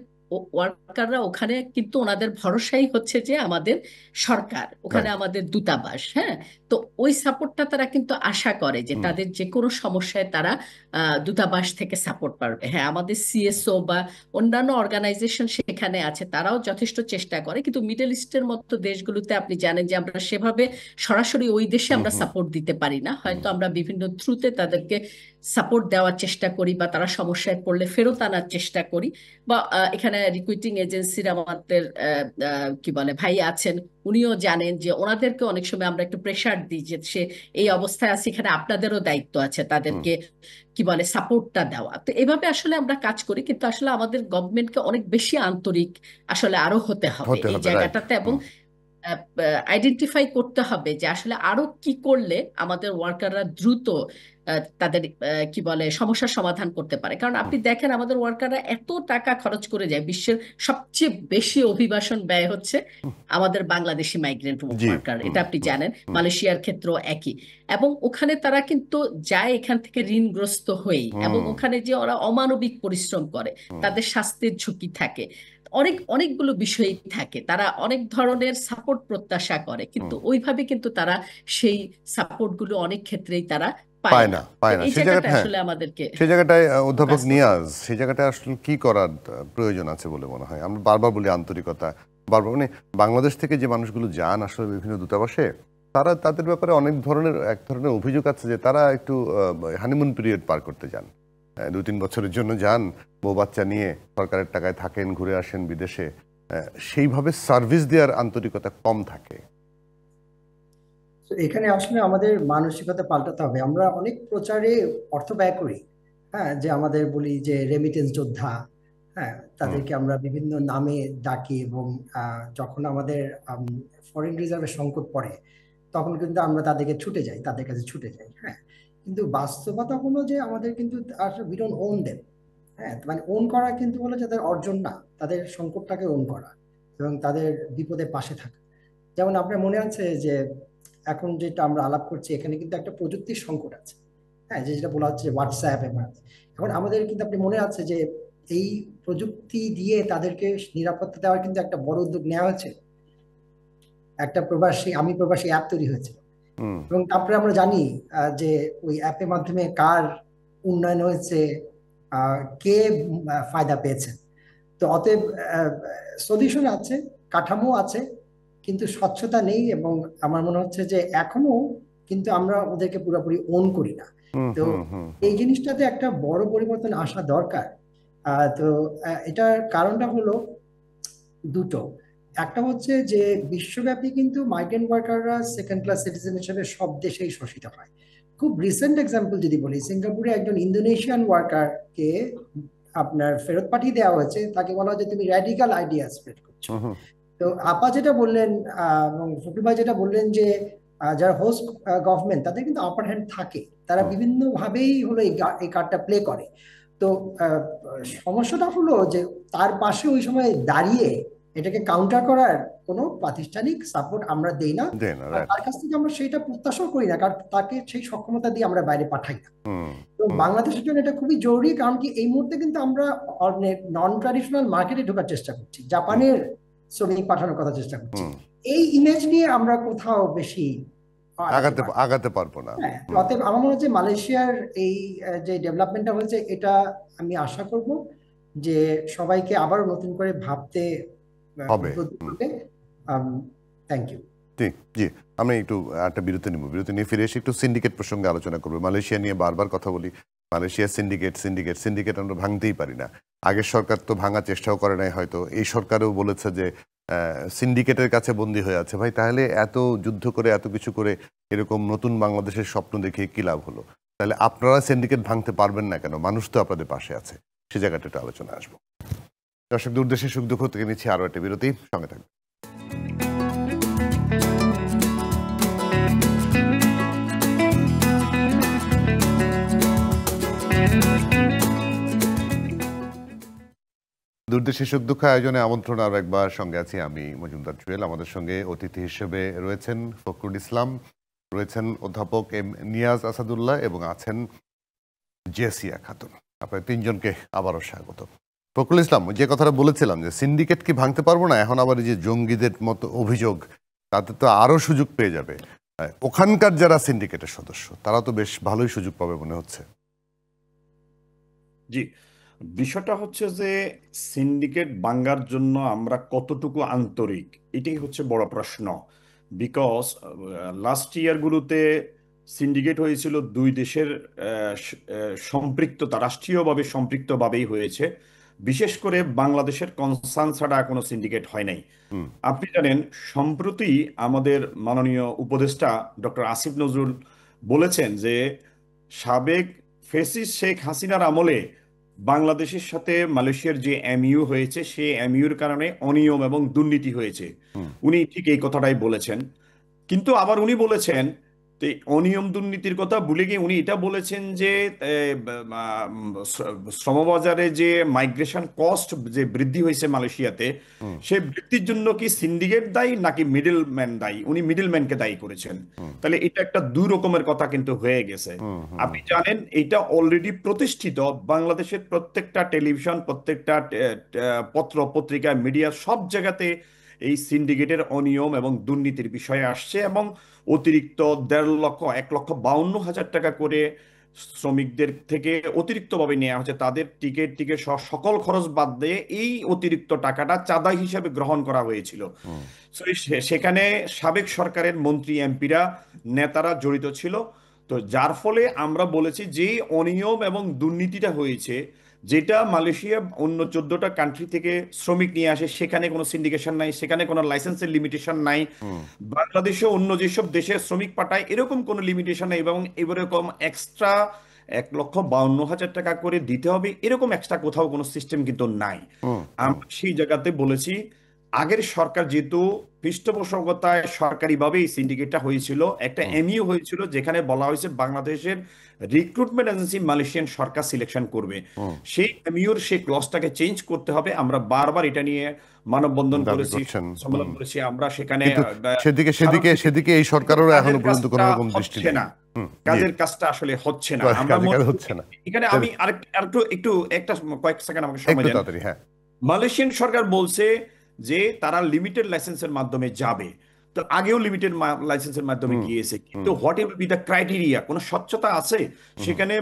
ওয়ার্কাররা ওখানে কিন্তু ওনাদের ভরসাই হচ্ছে যে আমাদের সরকার, ওখানে আমাদের দূতাবাস। হ্যাঁ, তো ওই সাপোর্টটা তারা কিন্তু আশা করে যে তাদের যে কোনো সমস্যায় তারা দূতাবাস থেকে সাপোর্ট পাবে। হ্যাঁ, আমাদের সিএসও বা অন্যান্য অর্গানাইজেশন সেখানে আছে, তারাও যথেষ্ট চেষ্টা করে, কিন্তু মিডল ইস্টের মতো দেশগুলোতে আপনি জানেন যে আমরা সেভাবে সরাসরি ওই দেশে আমরা সাপোর্ট দিতে পারি না। হয়তো আমরা বিভিন্ন থ্রুতে তাদেরকে সাপোর্ট দেওয়ার চেষ্টা করি, বা তারা সমস্যায় পড়লে ফেরত আনার চেষ্টা করি, বা এখানে রিক্রুটিং এজেন্সির আমাদের কি বলে ভাই আছেন, উনিও জানেন যে ওনাদেরকে অনেক সময় আমরা একটু প্রেশার দিই যে সে এই অবস্থায় আছে, এখানে আপনাদেরও দায়িত্ব আছে তাদেরকে কি বলে সাপোর্টটা দেওয়া। তো এভাবে আসলে আমরা কাজ করি, কিন্তু আসলে আমাদের গভর্নমেন্টকে অনেক বেশি আন্তরিক আসলে আরো হতে হবে এই জায়গাটাতে, এবং আইডেন্টিফাই করতে হবে যে আসলে আরো কি করলে আমাদের ওয়ার্কাররা দ্রুত তাদের কি বলে সমস্যার সমাধান করতে পারে। কারণ আপনি দেখেন আমাদের ওয়ার্কাররা এত টাকা খরচ করে যায়, বিশ্বের সবচেয়ে বেশি অভিবাসন ব্যয় হচ্ছে আমাদের বাংলাদেশি মাইগ্রেন্ট ওয়ার্কার, এটা আপনি জানেন। মালয়েশিয়ার ক্ষেত্রেও একই। এবং ওখানে তারা কিন্তু যায় এখান থেকে ঋণগ্রস্ত হয়েই, এবং ওখানে যে ওরা অমানবিক পরিশ্রম করে, তাদের স্বাস্থ্যের ঝুঁকি থাকে, অনেকগুলো বিষয় থাকে, তারা অনেক ধরনের সাপোর্ট প্রত্যাশা করে, কিন্তু ওইভাবে কিন্তু তারা সেই সাপোর্ট গুলো অনেক ক্ষেত্রেই তারা পায় না। সেই জায়গাটায় অধ্যাপক নিয়াজ, সেই জায়গাটায় আসলে কি করার প্রয়োজন আছে বলে মনে হয়? আমরা বারবার বলি আন্তরিকতা, বারবার মানে বাংলাদেশ থেকে যে মানুষগুলো যান আসলে বিভিন্ন দূতাবাসে, তারা তাদের ব্যাপারে এক ধরনের অভিযোগ আছে যে তারা একটু হানিমুন পিরিয়ড পার করতে যান, 2-3 বছরের জন্য যান, বউ বাচ্চা নিয়ে সরকারের টাকায় থাকেন, ঘুরে আসেন বিদেশে, সেইভাবে সার্ভিস দেওয়ার আন্তরিকতা কম থাকে। তো এখানে আসলে আমাদের মানসিকতা পাল্টাতে হবে। আমরা অনেক প্রচারে অর্থ ব্যয় করি, হ্যাঁ, যে আমাদের বলি যে রেমিটেন্স যোদ্ধা, হ্যাঁ, তাদেরকে আমরা বিভিন্ন নামে ডাকি, এবং যখন আমাদের ফরেন রিজার্ভের সংকট পড়ে তখন কিন্তু আমরা তাদের কাছে ছুটে যাই, হ্যাঁ। কিন্তু বাস্তবতা হলো যে আমাদের কিন্তু উই ডোন্ট ওন দেম, হ্যাঁ। মানে ওন করা কিন্তু হলো যাদের অর্জন না, তাদের সংকটটাকে ওন করা এবং তাদের বিপদে পাশে থাকা। যেমন আপনার মনে আছে যে এখন যেটা আমরা আলাপ করছি, এখানে কিন্তু একটা প্রযুক্তির সংকট আছে, হ্যাঁ, যেটা বলা হচ্ছে হোয়াটসঅ্যাপ। এখন আমাদের কিন্তু আপনি মনে আছে যে এই প্রযুক্তি দিয়ে তাদেরকে নিরাপত্তা দেওয়ার কিন্তু একটা বড় উদ্যোগ নেওয়া হয়েছে, একটা আমি প্রবাসী অ্যাপ তৈরি হয়েছিল। এবং তারপরে আমরা জানি যে ওই অ্যাপের মাধ্যমে কার উন্নয়ন হয়েছে, কে ফায়দা পেয়েছেন। তো অতএব সলিউশন আছে, কাঠামো আছে, কিন্তু স্বচ্ছতা নেই। এবং আমার মনে হচ্ছে যে এখনো কিন্তু আমরা ওদেরকে পুরোপুরি ওন করি না। তো এই জিনিসটাতে একটা বড় পরিবর্তন আসা দরকার। তো এটার কারণটা হলো দুটো। একটা হচ্ছে যে বিশ্বব্যাপী কিন্তু মাইগ্রেন্ট ওয়ার্কাররা সেকেন্ড ক্লাস সিটিজেন হিসেবে সব দেশেই শোষিত হয়। খুব রিসেন্ট এক্সাম্পল যদি বলি, সিঙ্গাপুরে একজন ইন্দোনেশিয়ান ওয়ার্কারকে আপনার ফেরত পাঠিয়ে দেওয়া হয়েছে, তাকে বলা হয় যে তুমি র্যাডিক্যাল আইডিয়া স্প্রেড করছো। তো আপা যেটা বললেন এবং ফখরুল ভাই যেটা বললেন যে যারা হোস্ট গভর্নমেন্ট, তাদের কিন্তু আপার হ্যান্ড থাকে, তারা বিভিন্ন ভাবেই হলো এই কার্ডটা প্লে করে। তো সমস্যাটা হলো যে তার পাশে ওই সময় দাঁড়িয়ে এটাকে কাউন্টার করার কোনো প্রাতিষ্ঠানিক সাপোর্ট আমরা দেই না, তার কাছ থেকে আমরা সেটা প্রত্যাশাও করি না, কারণ তাকে সেই সক্ষমতা দিয়ে আমরা বাইরে পাঠাই না। তো বাংলাদেশের জন্য এটা খুবই জরুরি, কারণ কি এই মুহূর্তে কিন্তু আমরা নন ট্র্যাডিশনাল মার্কেটে ঢোকার চেষ্টা করছি, জাপানের শ্রমিক পাঠানোর কথা চেষ্টা করছি। এই ইমেজ নিয়ে আমরা কোথাও বেশি আগাতে পারবো না। অতএব আমার মনে হচ্ছে মালয়েশিয়ার এই যে ডেভেলপমেন্টটা হয়েছে, এটা আমি আশা করব যে সবাইকে আবার নতুন করে ভাবতে হবে। Thank you. জি, আমরা একটু একটা বিরতি নিব, বিরতি নিয়ে ফিরে এসে একটু সিন্ডিকেট প্রসঙ্গে আলোচনা করবো। মালয়েশিয়া নিয়ে বারবার কথা বলি, মালয়েশিয়া সিন্ডিকেট আমরা ভাঙতেই পারি না। আগের সরকার তো ভাঙার চেষ্টাও করে নাই, হয়তো এই সরকারও বলেছে যে সিন্ডিকেটের কাছে বন্দী হয়ে আছে। ভাই, তাহলে এত যুদ্ধ করে এত কিছু করে এরকম নতুন বাংলাদেশের স্বপ্ন দেখে কি লাভ হলো? তাহলে আপনারা সিন্ডিকেট ভাঙতে পারবেন না কেন? মানুষ তো আপনাদের পাশে আছে। সে জায়গাটা একটু আলোচনা আসবো। দর্শক, দূরদেশের সুখ দুঃখ থেকে নিচ্ছি আরো একটা বিরতি, সঙ্গে থাকবে। দূরদেশের সুখ দুঃখ আয়োজনে আমন্ত্রণ আরো একবার, সঙ্গে আছি আমি মজুমদার জুয়েল। আমাদের সঙ্গে অতিথি হিসেবে রয়েছেন ফখরুল ইসলাম, রয়েছেন অধ্যাপক এম নিয়াজ আসাদুল্লাহ এবং আছেন জেসিয়া খাতুন। আপনার তিনজনকে আবারও স্বাগত। ফখরুল ইসলাম, যে কথাটা বলেছিলাম যে সিন্ডিকেট কি ভাঙতে পারবো না, এখন আবার এই যে জঙ্গিদের মতো অভিযোগ, তাতে তো আরো সুযোগ পেয়ে যাবে। ওখানকার যারা সিন্ডিকেটের সদস্য, তারা তো বেশ ভালোই সুযোগ পাবে মনে হচ্ছে। জি, বিষয়টা হচ্ছে যে সিন্ডিকেট ভাঙার জন্য আমরা কতটুকু আন্তরিক, এটাই হচ্ছে বড় প্রশ্ন। বিকজ লাস্ট ইয়ারগুলোতে সিন্ডিকেট হয়েছিল দুই দেশের সম্পৃক্ততা, রাষ্ট্রীয়ভাবে সম্পৃক্তভাবেই হয়েছে। বিশেষ করে বাংলাদেশের কনসার্ন ছাড়া কোনো সিন্ডিকেট হয় নাই। আপনি জানেন, সম্প্রতি আমাদের মাননীয় উপদেষ্টা ডক্টর আসিফ নজরুল বলেছেন যে সাবেক ফ্যাসিস্ট শেখ হাসিনার আমলে বাংলাদেশের সাথে মালয়েশিয়ার যে এমইউ হয়েছে, সেই এমইউর কারণে অনিয়ম এবং দুর্নীতি হয়েছে। উনি ঠিক এই কথাটাই বলেছেন। কিন্তু আবার উনি বলেছেন অনিয়ম দুর্নীতির কথা ভুলে গিয়ে উনি এটা বলেছেন যে শ্রমবাজারে যে মাইগ্রেশন কস্ট যে বৃদ্ধি হয়েছে মালয়েশিয়াতে, সেই বৃদ্ধির জন্য কি সিন্ডিকেট দায়ী নাকি মিডলম্যান দায়ী? উনি মিডলম্যানকে দায়ী করেছেন। তাহলে এটা একটা দুই রকমের কথা কিন্তু হয়ে গেছে। আপনি জানেন, এটা অলরেডি প্রতিষ্ঠিত। বাংলাদেশের প্রত্যেকটা টেলিভিশন, প্রত্যেকটা পত্র পত্রিকা, মিডিয়া, সব জায়গাতে এই সিন্ডিকেটের অনিয়ম এবং দুর্নীতির বিষয়ে আসছে এবং অতিরিক্ত 1,52,000 টাকা করে শ্রমিকদের থেকে অতিরিক্তভাবে নেওয়া হচ্ছে। তাদের টিকিট সকল খরচ বাদ দিয়ে এই অতিরিক্ত টাকাটা চাঁদা হিসেবে গ্রহণ করা হয়েছিল। সেখানে সাবেক সরকারের মন্ত্রী, এমপিরা, নেতারা জড়িত ছিল। তো যার ফলে আমরা বলেছি যে অনিয়ম এবং দুর্নীতিটা হয়েছে, যেটা মালয়েশিয়া অন্য 14টা কান্ট্রি থেকে শ্রমিক নিয়ে আসে, সেখানে কোনো সিন্ডিকেশন নাই, সেখানে কোনো লাইসেন্সের লিমিটেশন নাই। বাংলাদেশে অন্য যেসব দেশে শ্রমিক পাঠায় এরকম কোনো লিমিটেশন নেই, এবং এরকম এক্সট্রা 1,52,000 টাকা করে দিতে হবে এরকম এক্সট্রা কোথাও কোনো সিস্টেম কিন্তু নাই। আমরা সেই জায়গাতে বলেছি, আগের সরকার যেহেতু পৃষ্ঠপোষকতায় সরকারিভাবে এই সিন্ডিকেটটা হয়েছিল, একটা এমইউ হয়েছিল যেখানে বলা হয়েছে বাংলাদেশের রিক্রুটমেন্ট এজেন্সি মালয়েশিয়ান সরকার সিলেকশন করবে, সেই এমইউর সেই ক্লজটাকে চেঞ্জ করতে হবে। আমরা বারবার এটা নিয়ে মানববন্ধন করেছি, সম্মেলন করেছি, আমরা সেখানে সেদিকে এই সরকারেরও এখনো পর্যন্ত কোনো রকম দৃষ্টি নেই না, কাজের কাজটা আসলে হচ্ছে না। আমরা এখানে আমি আরেকটু একটু কয়েক সেকেন্ড আমাকে সময় দেন। মালয়েশিয়ান সরকার বলছে যে তারা লিমিটেড লাইসেন্সের মাধ্যমে যাবে, তো আগেও লিমিটেড লাইসেন্সের মাধ্যমে গিয়েছে, কিন্তু what will be the criteria, কোনো স্বচ্ছতা আছে সেখানে?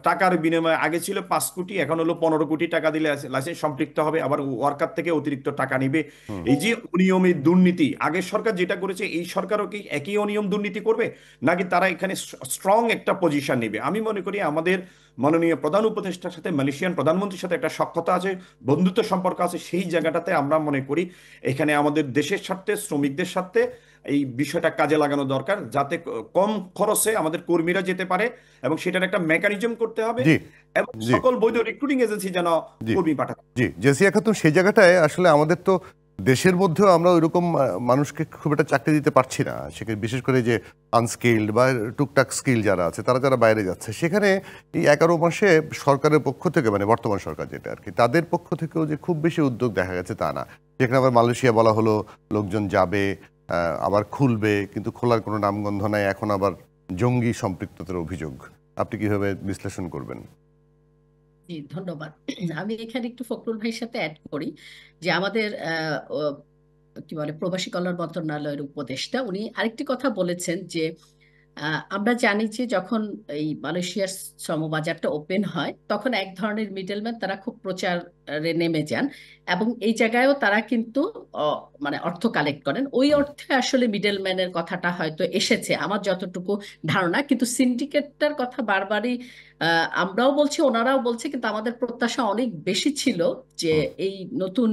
টাকার বিনিময়ে আগে ছিল 5 কোটি, এখন হলো 15 কোটি টাকা দিলে লাইসেন্স সম্পৃক্ত হবে, আবার ওয়ার্কার থেকে অতিরিক্ত টাকা নিবে। এই যে অনিয়মের দুর্নীতি, আগের সরকার যেটা করেছে এই সরকারও কি একই অনিয়ম দুর্নীতি করবে, নাকি তারা এখানে স্ট্রং একটা পজিশন নেবে? আমি মনে করি আমাদের মাননীয় প্রধান উপদেষ্টার সাথে মালয়েশিয়ান প্রধানমন্ত্রীর সাথে একটা সখ্যতা আছে, বন্ধুত্ব সম্পর্ক আছে। সেই জায়গাটাতে আমরা মনে করি এখানে আমাদের দেশের স্বার্থে, শ্রমিকদের স্বার্থে এই বিষয়টা কাজে লাগানো দরকার, যাতে কম খরচে আমাদের কর্মীরা যেতে পারে, এবং সেটার একটা মেকানিজম করতে হবে, এবং সকল বৈধ রিক্রুটিং এজেন্সি যেন কর্মী পাঠায়। জি জেসিয়া খাতুন, সেই জায়গাটায় আসলে আমাদের তো দেশের মধ্যেও আমরা ওইরকম মানুষকে খুব একটা চাকরি দিতে পারছি না, সেখানে বিশেষ করে যে আনস্কিল্ড বা টুকটাক স্কিল যারা আছে, তারা যারা বাইরে যাচ্ছে, সেখানে এই 11 মাসে সরকারের পক্ষ থেকে, মানে বর্তমান সরকার যেটা আর কি, তাদের পক্ষ থেকেও যে খুব বেশি উদ্যোগ দেখা গেছে তা না। যেখানে আবার মালয়েশিয়া বলা হলো লোকজন যাবে, আবার খুলবে, কিন্তু খোলার কোনো নামগন্ধ নাই, এখন আবার জঙ্গি সম্পৃক্ততার অভিযোগ। আপনি কিভাবে বিশ্লেষণ করবেন? জি, ধন্যবাদ। আমি এখানে একটু ফখরুল ভাইয়ের সাথে অ্যাড করি যে আমাদের কি বলে প্রবাসী কল্যাণ মন্ত্রণালয়ের উপদেষ্টা উনি আরেকটি কথা বলেছেন যে আমরা জানি যে যখন এই মালয়েশিয়ার শ্রমবাজারটা ওপেন হয় তখন এক ধরনের মিডলম্যান তারা খুব প্রচারে নেমে যান, এবং এই জায়গায়ও তারা কিন্তু মানে অর্থ কালেক্ট করেন। ওই অর্থে আসলে মিডলম্যানের কথাটা হয়তো এসেছে আমার যতটুকু ধারণা, কিন্তু সিন্ডিকেটটার কথা বারবারই আমরাও বলছি, ওনারাও বলছে, কিন্তু আমাদের প্রত্যাশা অনেক বেশি ছিল যে এই নতুন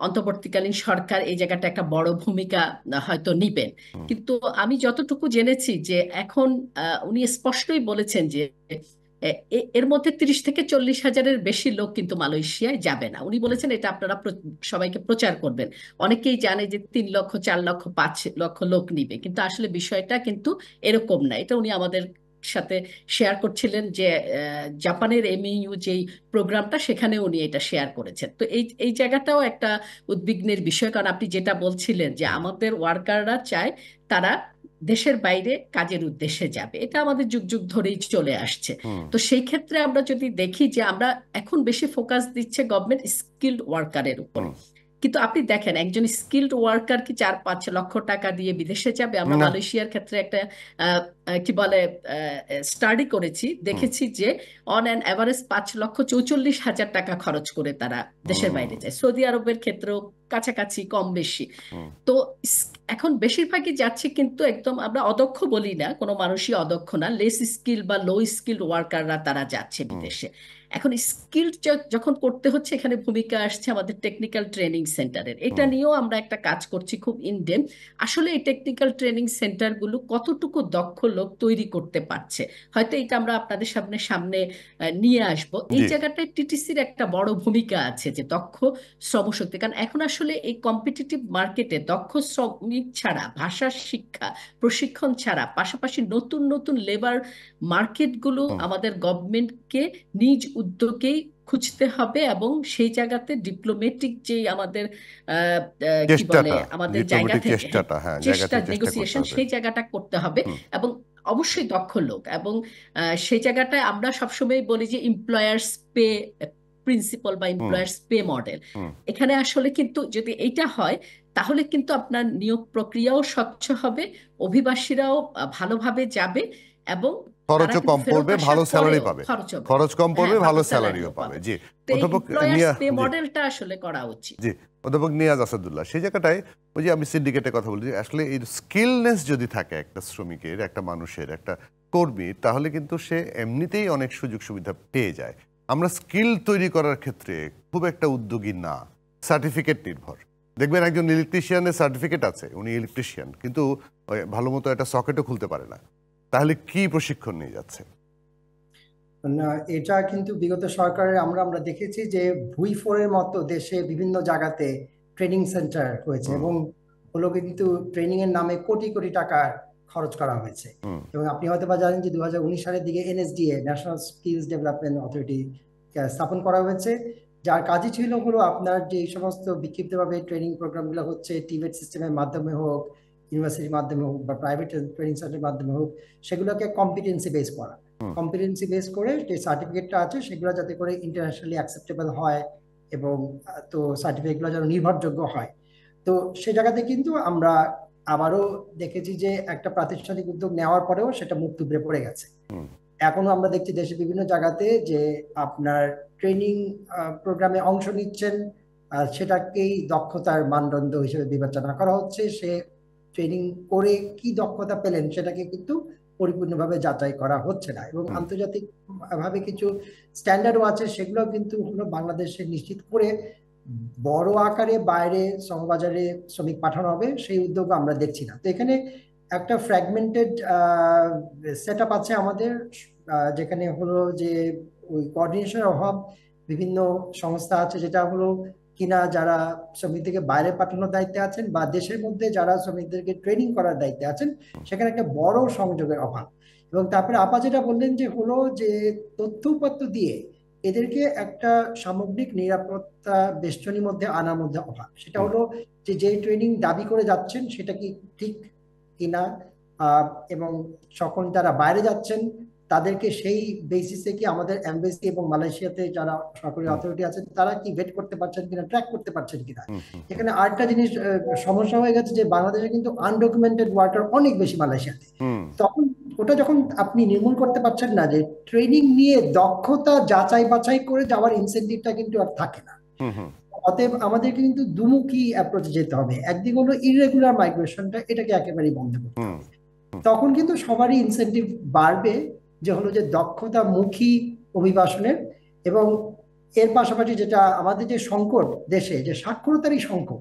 অন্তর্বর্তীকালীন সরকার এই জায়গাটা একটা বড় ভূমিকা হয়তো নিবেন। কিন্তু আমি যতটুকু জেনেছি যে এখন উনি স্পষ্টই বলেছেন যে এর মধ্যে 30 থেকে 40 হাজারের বেশি লোক কিন্তু মালয়েশিয়ায় যাবে না। উনি বলেছেন এটা আপনারা সবাইকে প্রচার করবেন। অনেকেই জানে যে 3 লক্ষ, 4 লক্ষ, 5 লক্ষ লোক নিবে, কিন্তু আসলে বিষয়টা কিন্তু এরকম না। এটা উনি আমাদের সাথে শেয়ার করছিলেন যে জাপানের এমইউ যেই প্রোগ্রামটা, সেখানে উনি এটা শেয়ার করেছেন। তো এই জায়গাটাও একটা উদ্বিগ্নের বিষয়, কারণ আপনি যেটা বলছিলেন যে আমাদের ওয়ার্কাররা চায় তারা দেশের বাইরে কাজের উদ্দেশ্যে যাবে, এটা আমাদের যুগ যুগ ধরেই চলে আসছে। তো সেই ক্ষেত্রে আমরা যদি দেখি যে আমরা এখন বেশি ফোকাস দিচ্ছে গভর্নমেন্ট স্কিলড ওয়ার্কারের উপর, কিন্তু আপনি দেখেন একজন স্কিলড ওয়ার্কার কি 4-5 লক্ষ টাকা দিয়ে বিদেশে যাবে? আমরা মালয়েশিয়ার ক্ষেত্রে একটা কি বলে স্টাডি করেছি, দেখেছি যে অন অ্যান অ্যাভারেজ 5,44,000 টাকা খরচ করে তারা দেশের বাইরে যায়। সৌদি আরবের ক্ষেত্রেও কাছাকাছি কম বেশি। তো এখন বেশিরভাগই যাচ্ছে, কিন্তু একদম আমরা অদক্ষ বলি না, কোনো মানুষই অদক্ষ না, লেস স্কিল বা লো স্কিল ওয়ার্কাররা তারা যাচ্ছে বিদেশে। এখন স্কিল যখন করতে হচ্ছে, এখানে ভূমিকা আসছে আমাদের টেকনিক্যাল ট্রেনিং সেন্টারের। এটা নিয়েও আমরা একটা কাজ করছি খুব ইনডেপথ। আসলে এই টেকনিক্যাল ট্রেনিং সেন্টারগুলো কতটুকু দক্ষ লোক তৈরি করতে পারছে, হয়তো এটা আমরা আপনাদের সামনে নিয়ে আসব। এই জায়গাটায় টিটিসির একটা বড় ভূমিকা আছে, যে দক্ষ শ্রমশক্তি। কারণ এখন আসলে এই কম্পিটিটিভ মার্কেটে দক্ষ শ্রমিক ছাড়া, ভাষার শিক্ষা প্রশিক্ষণ ছাড়া, পাশাপাশি নতুন নতুন লেবার মার্কেটগুলো আমাদের গভর্নমেন্টকে নিজ উদ্যোগেই খুঁজতে হবে, এবং সেই জায়গাতে ডিপ্লোমেটিক যে আমাদের কি বলে আমাদের জায়গা থেকে চেষ্টা, নেগোসিয়েশন, সেই জায়গাটা করতে হবে, এবং অবশ্যই দক্ষ লোক। এবং সেই জায়গাটায় আমরা সবসময় বলি যে এমপ্লয়ার্স পে প্রিন্সিপাল বা এমপ্লয়ার্স পে মডেল। এখানে আসলে কিন্তু যদি এইটা হয় তাহলে কিন্তু আপনার নিয়োগ প্রক্রিয়াও স্বচ্ছ হবে, অভিবাসীরাও ভালোভাবে যাবে, এবং খরচও কম পড়বে, ভালো স্যালারি পাবে, খরচ কম পড়বে, ভালো স্যালারিও পাবে। জি, অধ্যাপক মডেলটা আসলে করা উচিত। জি, অধ্যাপক নিয়াজ আসাদুল্লাহ, সেই জায়গাটায় ওই যে আমি সিন্ডিকেটের কথা বলি, আসলে এই স্কিলনেস যদি থাকে একটা শ্রমিকের, একটা মানুষের, একটা কর্মী তাহলে কিন্তু সে এমনিতেই অনেক সুযোগ সুবিধা পেয়ে যায়। আমরা স্কিল তৈরি করার ক্ষেত্রে খুব একটা উদ্যোগী না, সার্টিফিকেট নির্ভর। দেখবেন একজন ইলেকট্রিশিয়ানের সার্টিফিকেট আছে, উনি ইলেকট্রিশিয়ান, কিন্তু ভালো মতো একটা সকেটও খুলতে পারে না। তাহলে কি প্রশিক্ষণ নিয়ে যাচ্ছে? না, এটা কিন্তু বিগত সরকারের আমরা দেখেছি যে ভুই4-এর মতো দেশে বিভিন্ন জায়গাতে ট্রেনিং সেন্টার হয়েছে এবং হলো কিন্তু ট্রেনিং এর নামে কোটি কোটি টাকা খরচ করা হয়েছে। এবং আপনি হয়তো বা জানেন যে 2019 সালের দিকে NSDA, national skills development authority স্থাপন করা হয়েছে, যার কাজই ছিল হলো আপনার যে সমস্ত বিক্ষিপ্তভাবে ট্রেনিং প্রোগ্রামগুলো হচ্ছে টিভেট সিস্টেমের মাধ্যমে হোক, ইউনিভার্সিটির মাধ্যমে হোক বা প্রাইভেট ট্রেনিং সেন্টারের মাধ্যমে হোক, সেগুলোকে কম্পিটেন্সি বেস করা, কম্পিটেন্সি বেস করে যে সার্টিফিকেটটা আছে সেগুলো যাতে করে ইন্টারন্যাশনালি অ্যাকসেপ্টেবল হয় এবং তো সার্টিফিকেটগুলো যেন নির্ভরযোগ্য হয়। তো সে জায়গাতে কিন্তু আমরা আবারও দেখেছি যে একটা প্রাতিষ্ঠানিক উদ্যোগ নেওয়ার পরেও সেটা মুখ থুবড়ে পড়ে গেছে। এখনো আমরা দেখছি দেশে বিভিন্ন জায়গাতে যে আপনার ট্রেনিং প্রোগ্রামে অংশ নিচ্ছেন, সেটাকেই দক্ষতার মানদণ্ড হিসেবে বিবেচনা করা হচ্ছে। সে ট্রেনিং করে কি দক্ষতা পেলেন সেটাকে কিন্তু পরিপূর্ণভাবে যাচাই করা হচ্ছে না। এবং আন্তর্জাতিক ভাবে কিছু স্ট্যান্ডার্ডও আছে, সেগুলো কিন্তু হলো বাংলাদেশে নিশ্চিত করে বড় আকারে বাইরে শ্রমবাজারে শ্রমিক পাঠানো হবে সেই উদ্যোগ আমরা দেখছি না। তো এখানে একটা ফ্র্যাগমেন্টেড সেট আপ আছে আমাদের, যেখানে হলো যে ওই কোঅর্ডিনেশনের অভাব, বিভিন্ন সংস্থা আছে যেটা হলো কিনা যারা শ্রমিকদেরকে বাইরে পাঠানোর দায়িত্বে আছেন বা দেশের মধ্যে যারা শ্রমিকদেরকে ট্রেনিং করার দায়িত্বে আছেন, সেখানে একটা বড় সংযোগের অভাব। এবং তারপরে আপা যেটা বললেন যে হলো যে তথ্য উপাত্ত দিয়ে এদেরকে একটা সামগ্রিক নিরাপত্তা বেষ্টনীর মধ্যে আনার মধ্যে অভাব। সেটা হলো যে ট্রেনিং দাবি করে যাচ্ছেন সেটা কি ঠিক কিনা, এবং যখন তারা বাইরে যাচ্ছেন তাদেরকে সেই বেসিসে কি আমাদের এমবেসি এবং মালয়েশিয়াতে যারা সরকারি অথরিটি আছে তারা কি ভেট করতে পারছেন কিনা, ট্র্যাক করতে পারছেন কিনা। এখানে আরেকটা জিনিস সমস্যা হয়ে গেছে যে বাংলাদেশে কিন্তু আনডকুমেন্টেড ওয়ার্কার অনেক বেশি মালয়েশিয়াতে। তখন ওটা যখন আপনি নির্মূল করতে পারছেন না, যে ট্রেনিং নিয়ে দক্ষতা যাচাই বাছাই করে যাওয়ার ইনসেন্টিভটা কিন্তু আর থাকে না। অতএব আমাদের কিন্তু দুমুখী অ্যাপ্রোচে যেতে হবে। একদিকে হলো ইররেগুলার মাইগ্রেশনটা, এটাকে একেবারেই বন্ধ করতে হবে। তখন কিন্তু সবারই ইনসেন্টিভ বাড়বে যে হলো যে দক্ষতামুখী অভিবাসনের। এবং এর পাশাপাশি যেটা আমাদের যে সংকট দেশে, যে সাক্ষরতারই সংকট,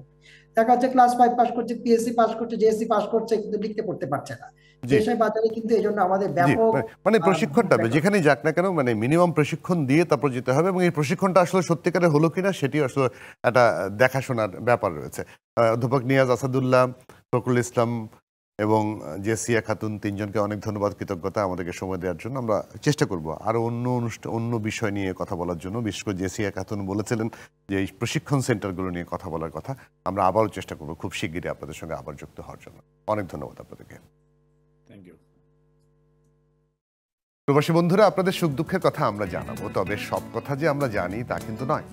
দেখা যাচ্ছে ক্লাস 5 পাস করছে, পিএসসি পাস করছে, জেএসসি পাস করছে, কিন্তু লিখতে পড়তে পারছে না। দেশের বাজারে কিন্তু এই জন্য আমাদের ব্যাপক মানে প্রশিক্ষণটা যেখানে যাক না কেন, মানে মিনিমাম প্রশিক্ষণ দিয়ে তারপর যেতে হবে। এবং এই প্রশিক্ষণটা আসলে সত্যিকারে হলো কিনা সেটি আসলে একটা দেখাশোনার ব্যাপার রয়েছে। অধ্যাপক নিয়াজ আসাদুল্লাহ, ফখরুল ইসলাম এবং জেসিয়া খাতুন, তিনজনকে অনেক ধন্যবাদ, কৃতজ্ঞতা আমাদেরকে সময় দেওয়ার জন্য। আমরা চেষ্টা করব আরও অন্য বিষয় নিয়ে কথা বলার জন্য। বিশেষ করে জেসিয়া খাতুন বলেছিলেন যে এই প্রশিক্ষণ সেন্টারগুলো নিয়ে কথা বলার কথা। আমরা আবারও চেষ্টা করব খুব শিগগিরই আপনাদের সঙ্গে আবার যুক্ত হওয়ার জন্য। অনেক ধন্যবাদ আপনাদেরকে। Thank you. প্রবাসী বন্ধুরা, আপনাদের সুখ দুঃখের কথা আমরা জানাবো, তবে সব কথা যে আমরা জানি তা কিন্তু নয়।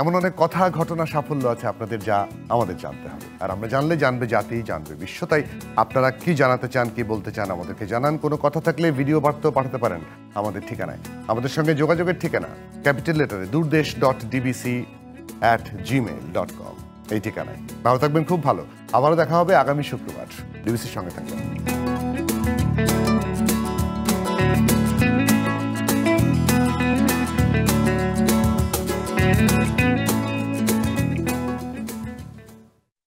এমন অনেক কথা, ঘটনা, সাফল্য আছে আপনাদের, যা আমাদের জানতে হবে। আর আমরা জানলে জানবে জাতি, জানবে বিশ্ব। তাই আপনারা কি জানাতে চান, কি বলতে চান, আমাদেরকে জানান। কোনো কথা থাকলে ভিডিও বার্তাও পাঠাতে পারেন আমাদের ঠিকানায়। আমাদের সঙ্গে যোগাযোগের ঠিকানা ক্যাপিটাল লেটারে durdesh.dbc@gmail.com, এই ঠিকানায়। ভালো থাকবেন, খুব ভালো। আবারও দেখা হবে আগামী শুক্রবার। ডিবিসির সঙ্গে থাকবেন।